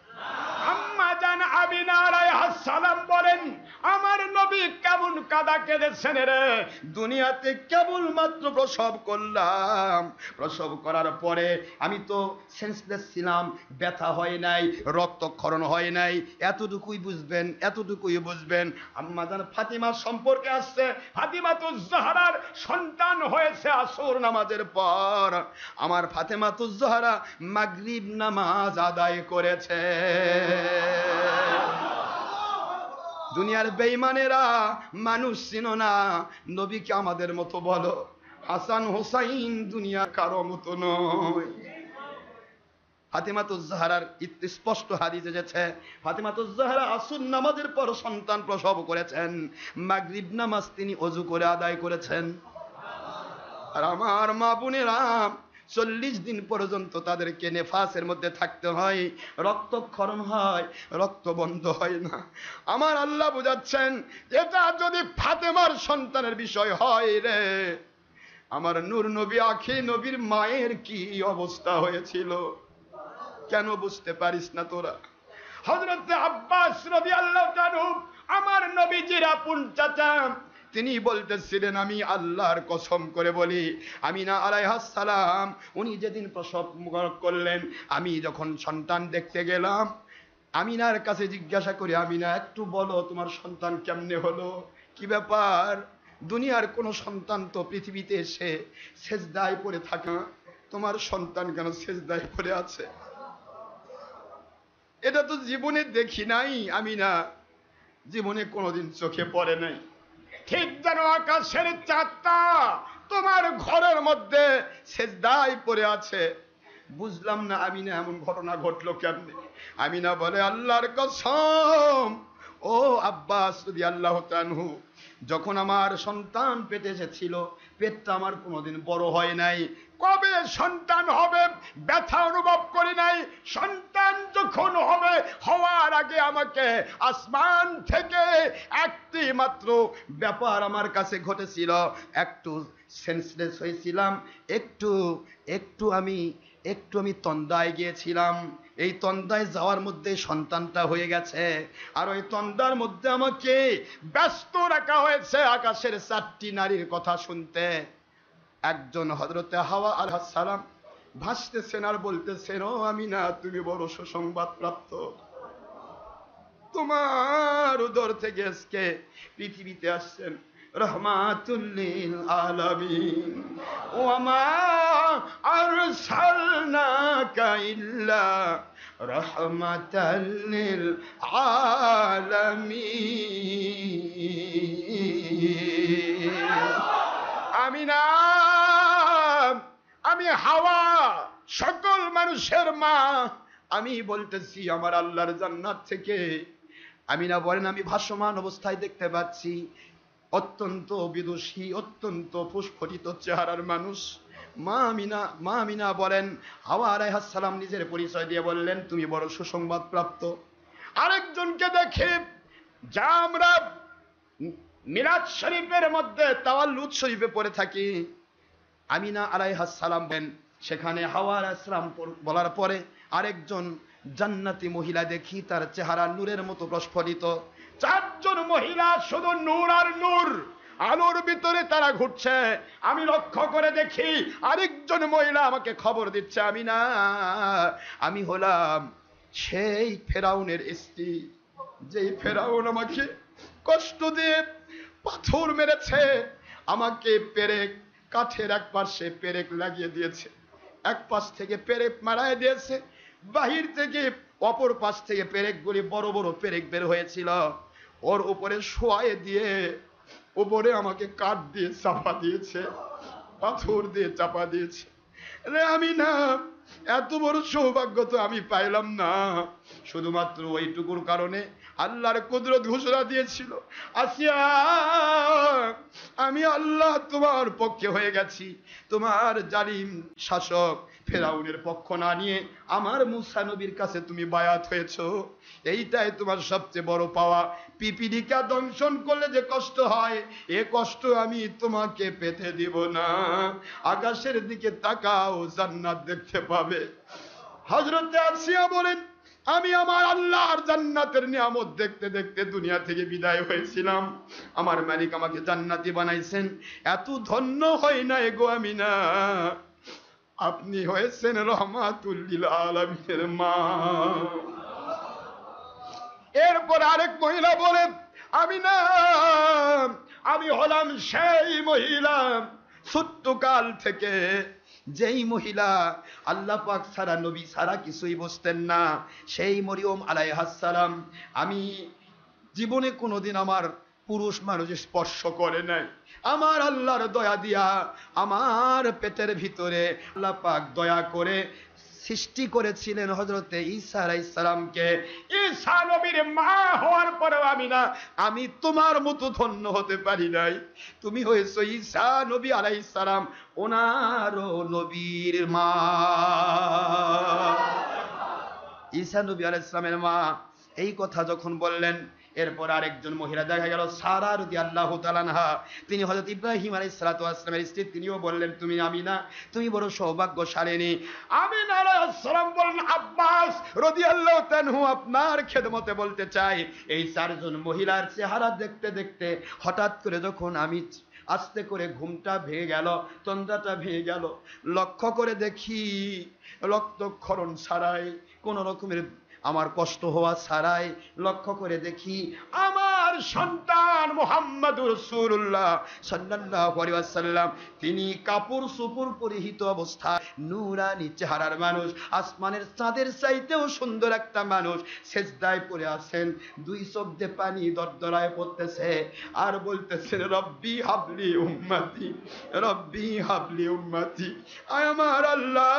[SPEAKER 1] আম্মা জান আমিনা আলাইহিস সালাম বলেন, আমার নবী কেমন কাঁদা কেঁদেছেন রে, দুনিয়াতে কেবল মাত্র প্রসব করলাম, প্রসব করার পরে আমি তো সেন্সলেস ছিলাম, ব্যথা হয় নাই, রক্তক্ষরণ হয় নাই, এতটুকুই বুঝবেন, এতটুকুই বুঝবেন। আম্মা জান ফাতিমার সম্পর্কে আসছে, ফাতিমাতুজ জাহরার সন্তান হয়েছে আসর নামাজের পর। আমার ফাতিমাতুজ জাহরা মাগরিব নামাজ আদায় করেছে। দুনিয়ার বেঈমানেরা মানুষ চিনো না, নবীকে আমাদের মতো বলো। হাসান হোসাইন দুনিয়া কারো মতো নয়। ফাতিমাতুজ জাহরার স্পষ্ট হাদিস এসেছে, ফাতিমাতুজ জাহরা আসর নামাজের পর সন্তান প্রসব করেছেন, মাগরিব নামাজ তিনি ওযু করে আদায় করেছেন। আর আমার মা বোনেরা 40 দিন পর্যন্ত তাদেরকে নেফাসের মধ্যে থাকতে হয়, রক্তক্ষরণ হয়, রক্ত বন্ধ হয় না। আমার আল্লাহ বুঝাচ্ছেন, এটা যদি ফাতেমার সন্তানের বিষয় হয় রে, আমার নূর নবী আখি নবীর মায়ের কি অবস্থা হয়েছিল, কেন বুঝতে পারিস না তোরা? হযরত আব্বাস রাদিয়াল্লাহু তাআলা আমার নবীজির আপন চাচা, তিনি বলতেছিলেন, আমি আল্লাহর কসম করে বলি, আমিনা আলাইহাস সালাম উনি যেদিন প্রসব করলেন, আমি যখন সন্তান দেখতে গেলাম, আমিনার কাছে জিজ্ঞাসা করি, আমিনা একটু বলো তোমার সন্তান কেমনে হলো, কি ব্যাপার? দুনিয়ার কোন সন্তান তো পৃথিবীতে এসে সেজদায় পড়ে থাকে না, তোমার সন্তান কেন সেজদায় পড়ে আছে? এটা তো জীবনে দেখি নাই, আমিনা জীবনে কোনোদিন চোখে পড়ে নাই। ঠিক যেন আকাশের চাঁদটা তোমার ঘরের মধ্যে সেজদায় পড়ে আছে। বুঝলাম না আমিনা এমন ঘটনা ঘটলো কেমনে? আমিনা বলে, আল্লাহর কসম ও আব্বাস রাদিয়াল্লাহু তাআলা, যখন আমার সন্তান পেটে এসেছিল, পেটটা আমার কোনোদিন বড় হয় নাই, কবে সন্তান হবে ব্যথা অনুভব করি নাই। সন্তান যখন হবে, হওয়ার আগে আমাকে আসমান থেকে একটি মাত্র ব্যাপার আমার কাছে ঘটেছিল, একটু সেন্সলেস হয়েছিলাম, একটু আমি তন্দায় গিয়েছিলাম। এই তন্দায় যাওয়ার মধ্যে সন্তানটা হয়ে গেছে, আর ওই তন্দার মধ্যে আমাকে ব্যস্ত রাখা হয়েছে আকাশের 4টি নারীর কথা শুনতে। একজন হযরতে হাওয়া আলাইহিস সালাম ভাসতেছেন আর বলতেছেন, ও আমিনা তুমি বড় সুসংবাদ প্রাপ্ত, তোমার উদর থেকে আজকে পৃথিবীতে আসছেন রহমাতুল লিল আলামিন, ওয়া মা আরসালনাকা ইল্লা রাহমাতাল লিল আলামিন। আমিনা, আমি হাওয়া, সকল মানুষের মা, আমি বলতেছি আমার আল্লাহর জান্নাত থেকে। আমিনা বলেন, আমি ভাসমান অবস্থায় দেখতে পাচ্ছি অত্যন্ত বিদুষী, অত্যন্ত ফুসফুটিত চেহারার মানুষ। মা আমিনা বলেন, হাওয়া আলাইহিস সালাম নিজের পরিচয় দিয়ে বললেন, তুমি বড় সুসংবাদ প্রাপ্ত। আরেকজনকে দেখে, যা আমরা মিলাদ শরীফের মধ্যে তাওয়াল্লুদ শরীফে পড়ে থাকি, আমিনা আলাইহিস সালাম বলেন, সেখানে হাওয়া আলাইহিস সালাম বলার পরে আরেকজন জান্নাতি মহিলা দেখি, তার চেহারা নূরের মতো প্রস্ফুটিত। 4 জন মহিলা শুধু নূর আর নূর, আলোর ভিতরে তারা ঘুরছে। আমি লক্ষ্য করে দেখি আরেকজন মহিলা আমাকে খবর দিচ্ছে, আমিনা আমি হলাম সেই ফেরাউনের স্ত্রী, যেই ফেরাউন আমাকে কষ্ট দিয়ে পাথর মেরেছে, আমাকে পেরেক, কাঠের এক পাশে পেরেক লাগিয়ে দিয়েছে, এক পাশ থেকে পেরেক মারায় দিয়েছে, বাহির থেকে অপর পাশ থেকে পেরেকগুলি বড় বড় পেরেক বের হয়েছিল, ওর উপরে শোয়ায়ে দিয়ে উপরে আমাকে কাঠ দিয়ে চাপা দিয়েছে, পাথর দিয়ে চাপা দিয়েছে। রে আমিনা, এত বড় সৌভাগ্য তো আমি পাইলাম না। শুধুমাত্র ওইটুকুর কারণে আল্লাহর কুদরত ঘোষণা দিয়েছিল, আসিয়া আমি আল্লাহ তোমার পক্ষে হয়ে গেছি, তোমার জালিম শাসক ফেরাউনের পক্ষ না নিয়ে আমার মুসা নবীর কাছে তুমি বায়াত হয়েছো, এইটাই তোমার সবচেয়ে বড় পাওয়া। পিপিলিকা দংশন করলে যে কষ্ট হয়, এ কষ্ট আমি তোমাকে পেতে দিব না। আকাশের দিকে তাকাও, জান্নাত দেখতে পাবে। হযরত আসিয়া বলেন, আমি আমার আল্লাহর জান্নাতের নিয়ামত দেখতে দেখতে দুনিয়া থেকে বিদায় হয়েছিলাম, আমার মালিক আমাকে জান্নাতি বানাইছেন। এত ধন্য হয় না গো আমি না, আপনি হয়েছেন রহমাতুল লিল আলামিনের মা। এরপর আরেক মহিলা বলে, আমি না, আমি হলাম সেই মহিলা ছোট্ট কাল থেকে যেই মহিলা আল্লাহ পাক ছাড়া নবী ছাড়া কিছুই বুঝতেন না, সেই মরিয়ম আলাইহিস সালাম। আমি জীবনে কোনোদিন আমার পুরুষ মানুষ স্পর্শ করে নাই। আমার আল্লাহর দয়া দিয়া আমার পেটের ভিতরে আল্লাহ পাক দয়া করে সৃষ্টি করেছিলেন হযরতে ঈসা আলাইহিস সালামকে। ঈসা নবীর মা হওয়ার পরেও আমি না, আমি তোমার মতো ধন্য হতে পারি নাই। তুমি হয়েছো ঈসা নবী আলাইহিস সালাম, ওনারও নবীর মা, ঈসা নবী আলাইহিস সালামের মা। এই কথা যখন বললেন, এরপর আরেকজন মহিলা দেখা গেল সারা রাদিয়াল্লাহু তাআলা আনহা, তিনি হযরত ইব্রাহিম আলাইহিস সালাতু ওয়াস সালামের স্ত্রী, তিনিও বললেন, তুমি আমিনা, তুমি বড় সৌভাগ্যশালিনী। আমিনা আলাইহিস সালাম বলেন, আব্বাস রাদিয়াল্লাহু তাআলা আপনার খেদমতে বলতে চাই, এই চারজন মহিলার চেহারা দেখতে দেখতে হঠাৎ করে যখন আমি আস্তে করে ঘুমটা ভেঙে গেল, তন্দ্রাটা ভেঙে গেল, লক্ষ্য করে দেখি রক্তক্ষরণ ছাড়াই, কোন রকমের আমার কষ্ট হওয়া ছাড়াই, লক্ষ্য করে দেখি আমার সন্তান মুহাম্মদুর রাসূলুল্লাহ সাল্লাল্লাহু আলাইহি ওয়াসাল্লাম, তিনি কাপড় সুপুর পরিহিত অবস্থায় নূরানি চেহারার মানুষ, আসমানের চাঁদের চাইতেও সুন্দর একটা মানুষ, সেজদায় পড়ে আছেন, দুই চোখ দিয়ে পানি দরদরায় পড়তেছে আর বলতেছেন, রব্বি হাবলি উম্মতি, রব্বি হাবলি উম্মতি। আমার আল্লাহ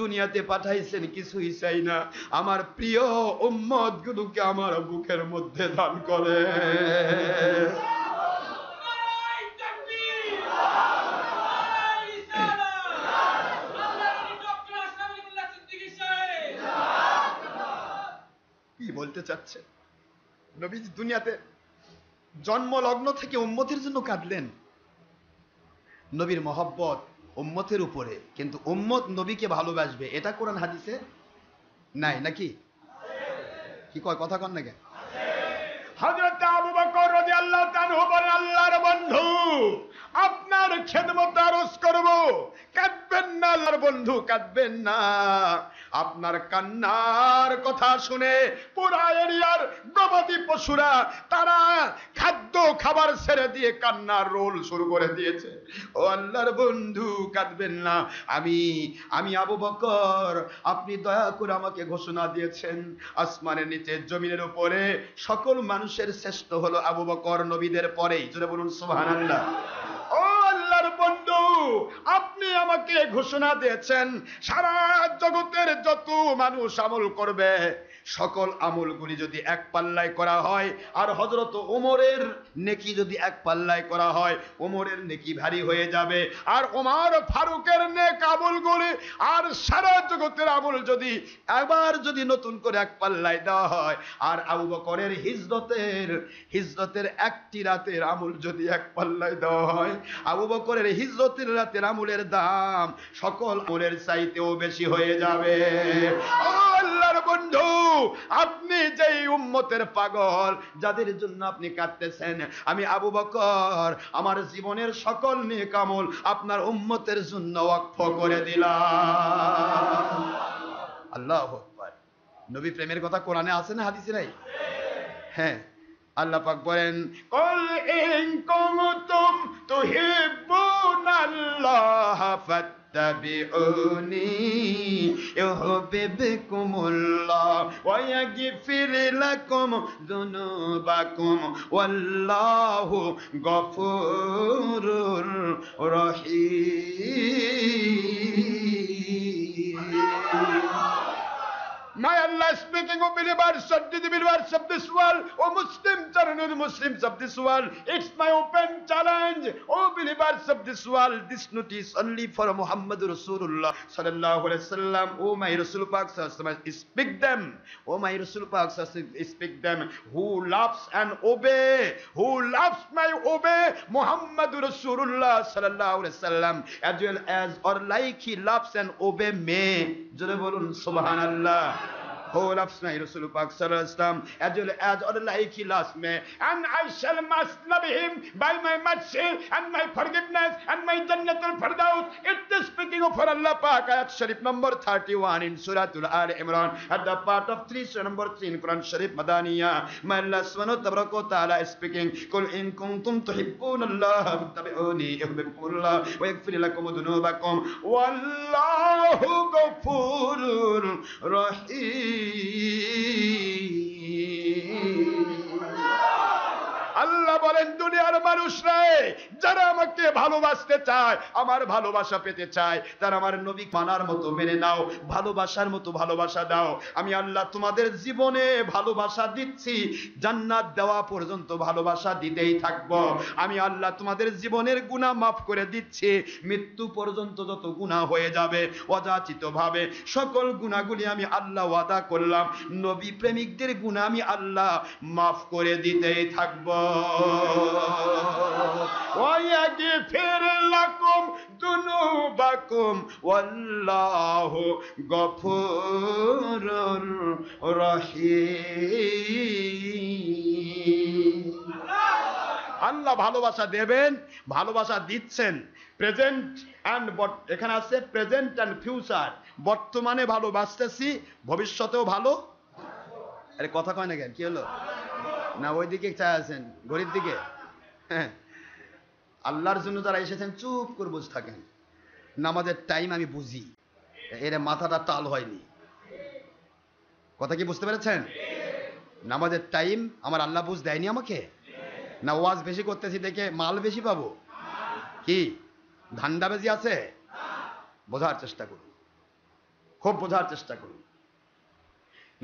[SPEAKER 1] দুনিয়াতে পাঠাইছেন কিছুই চাই না, আমার প্রিয় উম্মত গুলোকে আমার বুকের মধ্যে দান করে। কি বলতে চাচ্ছে নবী? দুনিয়াতে জন্ম লগ্ন থেকে উম্মতের জন্য কাঁদলেন। নবীর মহব্বত উম্মতের উপরে, কিন্তু উম্মত নবীকে ভালোবাসবে এটা কোরআন হাদিসে নাই নাকি? কি কয়, কথা কন নাকি? হযরত আবু বকর রাদিয়াল্লাহু তাআলা বলেন, আল্লাহর বন্ধু আপনার খেদমত আরজ করব, কাঁদবেন না আল্লাহর বন্ধু, কাঁদবেন না। আপনার কান্নার কথা শুনে পুরা এরিয়ার গবাদি পশুরা তারা খাদ্য খাবার ছেড়ে দিয়ে কান্নার রোল শুরু করে দিয়েছে। ও আল্লাহর বন্ধু কাঁদবেন না। আমি আবু বকর, আপনি দয়া করে আমাকে ঘোষণা দিয়েছেন আসমানের নিচে জমিনের উপরে সকল মানুষের শ্রেষ্ঠ হলো আবু বকর নবীদের পরেই। জোরে বলুন সুবহানাল্লাহ। ও আল্লাহর বন্ধু, আপনি আমাকে ঘোষণা দিয়েছেন সারা জগতের যত মানুষ আমল করবে, সকল আমলগুলি যদি এক পাল্লায় করা হয়, আর হযরত ওমরের নেকি যদি এক পাল্লায় করা হয়, ওমরের নেকি ভারী হয়ে যাবে। আর ওমর ফারুকের নেক আমলগুলি আর সারা জগতের আমল যদি একবার যদি নতুন করে এক পাল্লায় দেওয়া হয়, আর আবু বকরের হিজরতের একটি রাতের আমল যদি এক পাল্লায় দেওয়া হয়, আবু বকরের হিজরতের রাতের আমলের দাম সকল আমলের চাইতেও বেশি হয়ে যাবে। আল্লাহর বন্ধু, আপনি যেই উম্মতের পাগল, যাদের জন্য আপনি কাঁদতেছেন, আমি আবু বকর আমার জীবনের সকল নেক আমল আপনার উম্মতের জন্য ওয়াকফ করে দিলাম। আল্লাহু আকবার। নবী প্রেমের কথা কোরআনে আছে না হাদিসে নাই? হ্যাঁ, আল্লাহ পাক বলেন, কুল ইন কুনতুম তুহিব্বুনাল্লাহ ফাত্তাবিউনি ইউহিব্বুকুমুল্লাহ ওয়া ইয়াগফির লাকুম যুনুবাকুম ওয়াল্লাহু গফুরুর রহিম।
[SPEAKER 2] speaking of believers of the believers of this world, O Muslims and non-Muslims of this world, it's my open challenge, O believers of this world, this notice only for Muhammad Rasulullah sallallahu alaihi wasallam. O my Rasul Pak sallallahu alaihi wasallam, speak them. O my Rasul Pak sallallahu alaihi wasallam, speak them. Who loves and obey, who loves my obey Muhammad Rasulullah sallallahu alaihi wasallam, as well as or like he loves and obey me. Jore bolun subhanallah. Who loves my Rasul Pak sallallahu alaihi wasallam, as well as or like he loves me, and I shall must love him by my mercy and my forgiveness and my Jannatul Firdaus. It is speaking of for Allah Pak, ayat Sharif number 31 in Surah Al Imran, at the part of 3, Surah number 3 in Quran Sharif Madaniya. My Allah subhanahu wa ta'ala is speaking, Qul in kuntum tuhibbuna Allah fattabi'uni yuhibbukumullah wa yaghfir lakum dhunubakum wallahu ghafurur rahim. আল্লাহ বলেন, দুনিয়ার মানুষরা যারা আমাকে ভালোবাসতে চায়, আমার ভালোবাসা পেতে চায়, তারা আমার নবী মানার মতো মেনে নাও, ভালোবাসার মতো ভালোবাসা দাও। আমি আল্লাহ তোমাদের জীবনে ভালোবাসা দিচ্ছি, জান্নাত দেওয়া পর্যন্ত ভালোবাসা দিতেই থাকবো। আমি আল্লাহ তোমাদের জীবনের গুনাহ মাফ করে দিচ্ছি, মৃত্যু পর্যন্ত যত গুনাহ হয়ে যাবে অযাচিত ভাবে সকল গুনাহগুলি আমি আল্লাহ ওয়াদা করলাম, নবী প্রেমিকদের গুনাহ আমি আল্লাহ মাফ করে দিতেই থাকবো। وَيَغْفِرْ لَكُمْ ذُنُوبَكُمْ وَاللَّهُ غَفُورٌ رَحِيمٌ। আল্লাহ ভালোবাসা দেবেন, ভালোবাসা দিচ্ছেন। প্রেজেন্ট অ্যান্ড এখানে আছে প্রেজেন্ট অ্যান্ড ফিউচার, বর্তমানে ভালোবাসতেছি, ভবিষ্যতেও ভালো। আরে কথা কয় না কেন, কি হলো না? ওইদিকে চাই আছেন, ঘড়ির দিকে। হ্যাঁ, আল্লাহর জন্য যারা এসেছেন চুপ করে বসে থাকেন। নামাজের টাইম আমি বুঝি, এর মাথাটা টাল হয়নি। কথা কি বুঝতে পেরেছেন? নামাজের টাইম আমার আল্লাহ বুঝ দেয়নি আমাকে, না ওয়াজ বেশি করতেছি দেখে মাল বেশি পাবো? কি ধান্দাবাজি আছে? বোঝার চেষ্টা করুন, খুব বোঝার চেষ্টা করুন।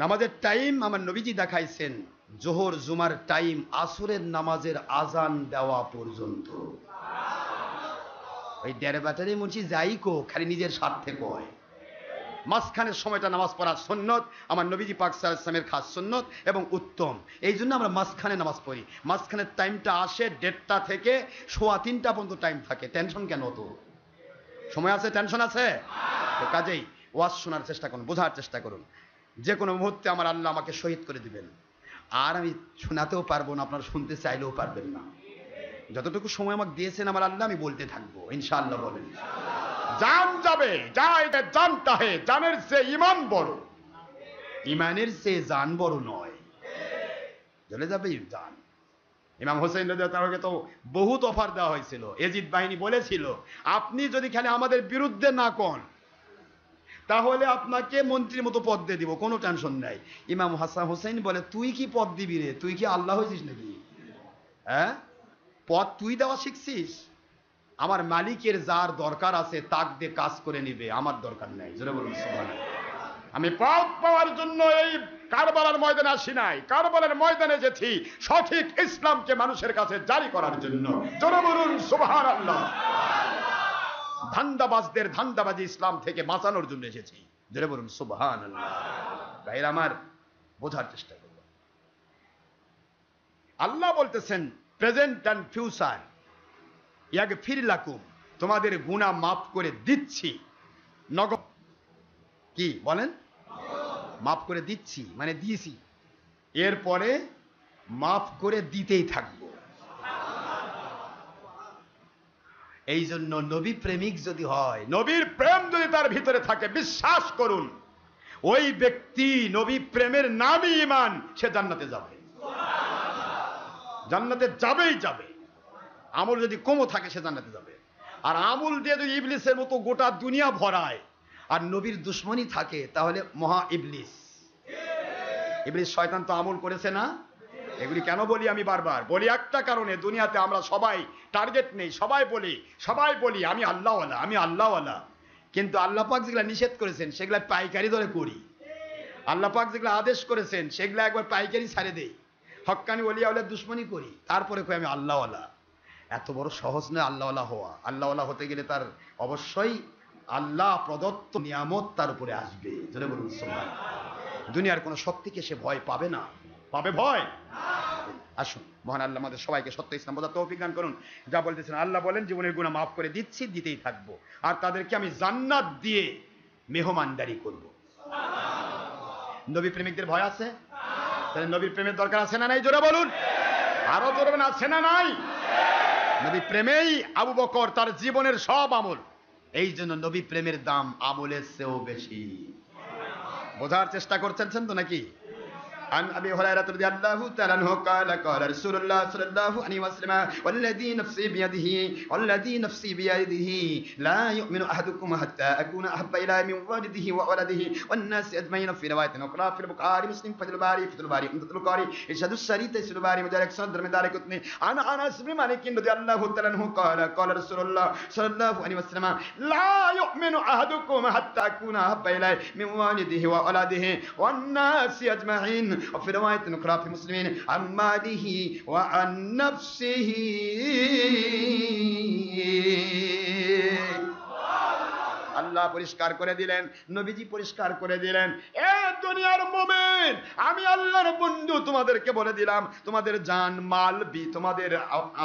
[SPEAKER 2] নামাজের টাইম আমার নবীজি দেখাইছেন, জোহর জুমার টাইম আসরের নামাজের আজান দেওয়া পর্যন্ত। ওই দেড় ব্যাটারি মুন্সি যাই কো, খালি নিজের স্বার্থে কয়। মাঝখানের সময়টা নামাজ পড়ার সুন্নত, আমার নবীজি পাক সাল্লাল্লাহু আলাইহি ওয়াসাল্লামের খাস সুন্নত এবং উত্তম। এই জন্য আমরা মাঝখানে নামাজ পড়ি। মাঝখানের টাইমটা আসে 1:30 থেকে 3:15 পর্যন্ত টাইম থাকে। টেনশন কেন? তো সময় আছে, টেনশন আছে? তো কাজেই ওয়াজ শোনার চেষ্টা করুন, বোঝার চেষ্টা করুন। যে কোনো মুহূর্তে আমার আল্লাহ আমাকে শহীদ করে দিবেন, আর আমি শোনাতেও পারবো না, আপনারা শুনতে চাইলেও পারবেন না। যতটুকু সময় আমাকে দিয়েছেন আমার আল্লাহ, আমি বলতে থাকবো ইনশাআল্লাহ। বলেন জান যাবে, যা এটা জানতা হে, জানের চেয়ে ঈমান বড়, ঈমানের চেয়ে জান বড় নয়। চলে যাবে জান। ইমাম হোসেন রাদিয়াল্লাহু তাআলাকে তো বহুত অফার দেওয়া হয়েছিল। এজিদ বাহিনী বলেছিল, আপনি যদি খালি আমাদের বিরুদ্ধে না কোন, তাহলে আপনাকে মন্ত্রীর মতো পদ দিয়ে দিব, কোনো টেনশন নাই। ইমাম হাসান হোসেন বলে, তুই কি পদ দিবি রে? তুই কি আল্লাহ হয়েছিস নাকি? হ্যাঁ, পদ তুই দেওয়া শিখছিস? আমার মালিকের যার দরকার আছে তাক দিয়ে কাজ করে নিবে, আমার দরকার নাই। জোরে বলুন সুবহানাল্লাহ। আমি পদ পাওয়ার জন্য এই কারবালার ময়দানে আসি নাই, কারবালার ময়দানে এসেছি সঠিক ইসলামকে মানুষের কাছে জারি করার জন্য। জোরে বলুন সুবহানাল্লাহ। ধান্দাবাজদের ধান্দাবাজি ইসলাম থেকে বাঁচানোর জন্য এসেছি। জোরে বলুন সুবহানাল্লাহ। ভাইরা আমার, বোঝার চেষ্টা করব। আল্লাহ বলতেছেন প্রেজেন্ট অ্যান্ড ফিউচার, ইয়াগফির লাকুম, তোমাদের গুনাহ মাফ করে দিচ্ছি। নগদ কি বলেন? মাফ করে দিচ্ছি মানে দিয়েছি, এরপরে মাফ করে দিতেই থাকবো। এই জন্য নবী প্রেমিক যদি হয়, নবীর প্রেম যদি তার ভিতরে থাকে, বিশ্বাস করুন ওই ব্যক্তি নবী প্রেমের নামই ঈমান, সে জান্নাতে যাবে, জান্নাতে যাবেই যাবে। আমল যদি কমও থাকে সে জান্নাতে যাবে। আর আমল দিয়ে যদি ইবলিসের মতো গোটা দুনিয়া ভরায় আর নবীর দুশ্মনী থাকে, তাহলে মহা ইবলিস। ইবলিস শয়তান তো আমল করেছে না? এগুলি কেন বলি আমি বারবার? বলি একটা কারণে, দুনিয়াতে আমরা সবাই টার্গেট নেই, সবাই বলি আমি আল্লাহওয়ালা, আমি আল্লাহওয়ালা, কিন্তু আল্লাহ পাক যেগুলা নিষেধ করেছেন সেগুলা পাইকারি দরে করি। আল্লাহ পাক যেগুলো আদেশ করেছেন সেগুলো একবার পাইকারি ছাড়ে দেই, হক্কানি ওলিয়াউলার দুশ্মনী করি, তারপরে কই আমি আল্লাহওয়ালা। এত বড় সহজ নয় আল্লাহওয়ালা হওয়া। আল্লাহওয়ালা হতে গেলে তার অবশ্যই আল্লাহ প্রদত্ত নিয়ামত তার উপরে আসবে। জোরে বলুন সুবহানাল্লাহ। দুনিয়ার কোনো শক্তিকে সে ভয় পাবে না। পাবে ভয়? আসুন, মহান আল্লাহ আমাদের সবাইকে সত্য ইসলাম বোঝার তৌফিক দান করুন। যা বলতেছেন, আল্লাহ বলেন জীবনের গুনাহ মাফ করে দিচ্ছি, দিতেই থাকবো, আর তাদেরকে আমি জান্নাত দিয়ে মেহমানদারি করব। নবী প্রেমিকদের ভয় আছে? তাহলে নবীর প্রেমের দরকার আছে না নাই? জোরে বলুন, আরো জোরে বলুন, আছে না নাই? নবী প্রেমেই আবু বকর তার জীবনের সব আমল। এই জন্য নবী প্রেমের দাম আমলের চেয়েও বেশি। বোঝার চেষ্টা করছেন তো নাকি? عن أبي هريرة رضي الله تعالى عنه قال قال رسول الله صلى الله عليه وسلم والذي نفسي بيده لا يؤمن أحدكم حتى أكون أحب إليه من والده وولده والناس أجمعين في رواية أخرى في البخاري مسلم فتح الباري أمدة القاري إرشاد السري تفسير الباري مدارك صدر مدارك قطني عن أنس بن مالك رضي الله تعالى عنه قال قال رسول الله صلى الله عليه وسلم لا يؤمن أحدكم حتى أكون أحب إليه من والده وولده والناس أجمعين وفي رواية أخرى في مسلمين عن ماله وعن نفسه। আল্লাহ পরিষ্কার করে দিলেন, নবীজি পরিষ্কার করে দিলেন, এ দুনিয়ার মুমিন, আমি আল্লাহর বন্ধু তোমাদেরকে বলে দিলাম, তোমাদের জান মাল তোমাদের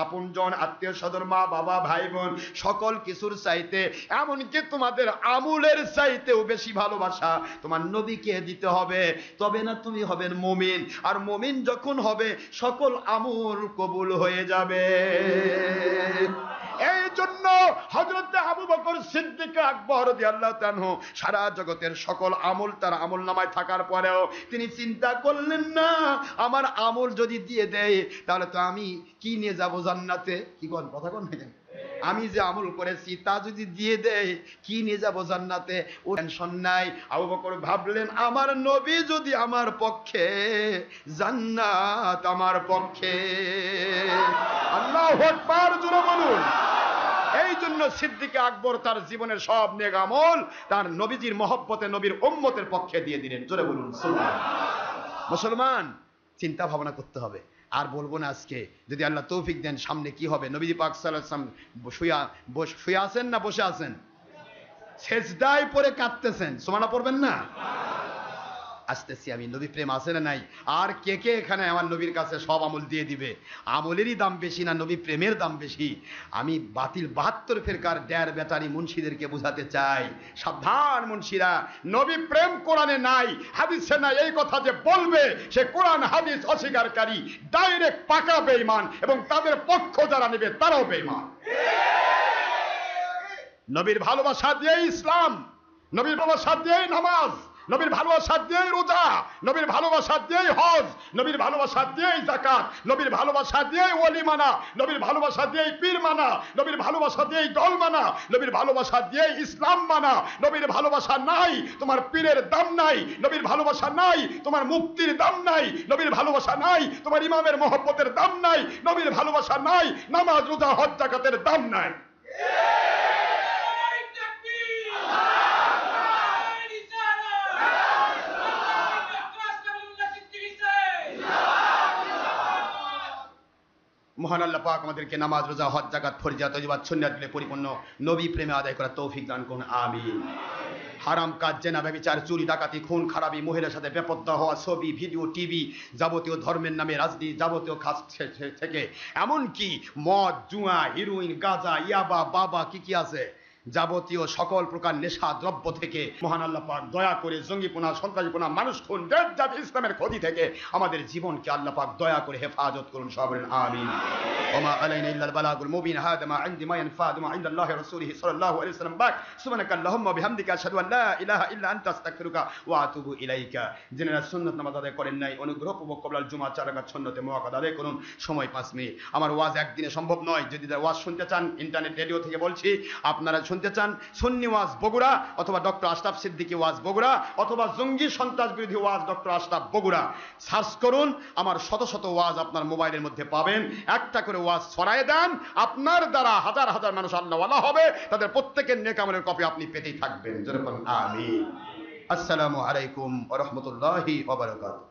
[SPEAKER 2] আপনজন আত্মীয় স্বজন মা বাবা ভাই বোন সকল কিছুর চাইতে, এমনকি তোমাদের আমলের চাইতেও বেশি ভালোবাসা তোমার নবীকে দিতে হবে, তবে না তুমি হবেন মুমিন। আর মুমিন যখন হবে সকল আমল কবুল হয়ে যাবে। এই জন্য হযরত আবু বকর সিদ্দিক আকবর রাদিয়াল্লাহু তাআলা সারা জগতের সকল আমল তার আমল নামায় থাকার পরেও তিনি চিন্তা করলেন না, আমার আমল যদি দিয়ে দেয় তাহলে তো আমি কি নিয়ে যাব জান্নাতে? কি কোন কথা কোন না, আমি যে আমল করেছি তা যদি দিয়ে দেয় কি নিয়ে যাব জান্নাতে? ও টেনশন নাই। আবু বকর ভাবলেন, আমার নবী যদি আমার পক্ষে, জান্নাত আমার পক্ষে। আল্লাহু আকবার, জোরে বলুন। এই জন্য সিদ্দিক আকবর তার জীবনের সব নেক আমল তার নবীজির মহব্বতে নবীর উম্মতের পক্ষে দিয়ে দিলেন। জোরে বলুন সুবহানাল্লাহ। মুসলমান, চিন্তা ভাবনা করতে হবে। আর বলবো না আজকে, যদি আল্লাহ তৌফিক দেন সামনে কি হবে। নবীজি পাক সাল্লাল্লাহু আলাইহি ওয়াসাল্লাম শুয়ে আছেন না বসে আছেন? সেজদায় পড়ে কাঁদতেছেন। সুবহানাল্লাহ পড়বেন না? আসতেছি আমি, নবী প্রেম আছে না নাই? আর কে কে এখানে আমার নবীর কাছে সব আমল দিয়ে দিবে? আমলেরই দাম বেশি না নবী প্রেমের দাম বেশি? আমি বাতিল 72 ফেরকার ড্যার ব্যাটারি মুন্সিদেরকে বোঝাতে চাই, সাবধান মুন্সিরা, নবী প্রেম কোরআনে নাই, হাদিসে নাই, এই কথা যে বলবে সে কোরআন হাদিস অস্বীকারী, ডাইরেক্ট পাকা বেঈমান, এবং তাদের পক্ষ যারা নেবে তারাও বেঈমান। নবীর ভালোবাসা দিয়ে ইসলাম, নবীর ভালোবাসা দিয়ে নামাজ, নবীর ভালোবাসা দিয়েই রোজা, নবীর ভালোবাসা দিয়েই হজ, নবীর ভালোবাসা দিয়েই যাকাত, নবীর ভালোবাসা দিয়েই ওলি মানা, নবীর ভালোবাসা দিয়েই পীর মানা, নবীর ভালোবাসা দিয়েই দল মানা, নবীর ভালোবাসা দিয়েই ইসলাম মানা। নবীর ভালোবাসা নাই তোমার পীরের দাম নাই, নবীর ভালোবাসা নাই তোমার মুক্তির দাম নাই, নবীর ভালোবাসা নাই তোমার ইমামের মহব্বতের দাম নাই, নবীর ভালোবাসা নাই নামাজ রোজা হজ যাকাতের দাম নাই। মহান আল্লাহ পাক আমাদেরকে নামাজ রোজা হজ যাকাত ফরজিয়াত ওয়াজিবাত সুন্নাত গুলো পরিপূর্ণ নবী প্রেমে আদায় করার তৌফিক দান করুন, আমিন। হারাম কাজ, জেনা, ব্যভিচার, চুরি, ডাকাতি, খুন খারাপি, মহিলার সাথে বেপরোয়া হওয়া, ছবি ভিডিও টিভি, যাবতীয় ধর্মের নামে রাজনীতি, যাবতীয় কাজ থেকে এমনকি মদ, জুয়া, হিরোইন, গাঁজা, ইয়াবা, বাবা কি কি আছে, যাবতীয় সকল প্রকার নেশা দ্রব্য থেকে মহান আল্লাহ পাক দয়া করে জঙ্গিপনা, সন্ত্রাসীপনা, মানুষ খুন, জাতি ইসলামের ক্ষতি থেকে আমাদের জীবনকে আল্লাহ পাক দয়া করে হেফাজত করুন, সবাই বলেন আমিন। ওমা আলাইনা ইল্লাল বালাগুল মুবিন। হাদা মা ইনদি মা ইয়ানফাদু মা ইনদাল্লাহি রাসূলিহি সাল্লাল্লাহু আলাইহি ওয়াসাল্লাম। বাক সুবহানাকাল্লাহুম্মা ওয়া বিহামদিকা আশহাদু আন লা ইলাহা ইল্লা আনতা আস্তাগফিরুকা ওয়া আতুবু ইলাইকা। যিনারা সুন্নাত নামাজ আদায় করেন নাই, অনুগ্রহপূর্বক ক্বাবলাল জুমআ 4 রাকাত সুন্নতে মুআক্কাদ আদায় করুন, সময় 5 মিনিট। আমার ওয়াজ একদিনে সম্ভব নয়, যদি ওয়াজ শুনতে চান ইন্টারনেট রেডিও থেকে বলছি, আপনারা শুনতে চান সুন্নি ওয়াজ বগুড়া অথবা ডক্টর আশরাফ সিদ্দিকী ওয়াজ বগুড়া অথবা জঙ্গি সন্ত্রাস বিরোধী ওয়াজ ডক্টর আশরাফ বগুড়া, সার্চ করুন, আমার শত শত ওয়াজ আপনার মোবাইলের মধ্যে পাবেন। একটা করে ওয়াজ ছড়ায় দেন, আপনার দ্বারা হাজার হাজার মানুষ আল্লাহওয়ালা হবে, তাদের প্রত্যেকের নেক আমলের কপি আপনি পেতেই থাকবেন। যেরকম আমিন।
[SPEAKER 1] আসসালামু আলাইকুম ওয়া রাহমাতুল্লাহি ওয়া বারাকাতুহু।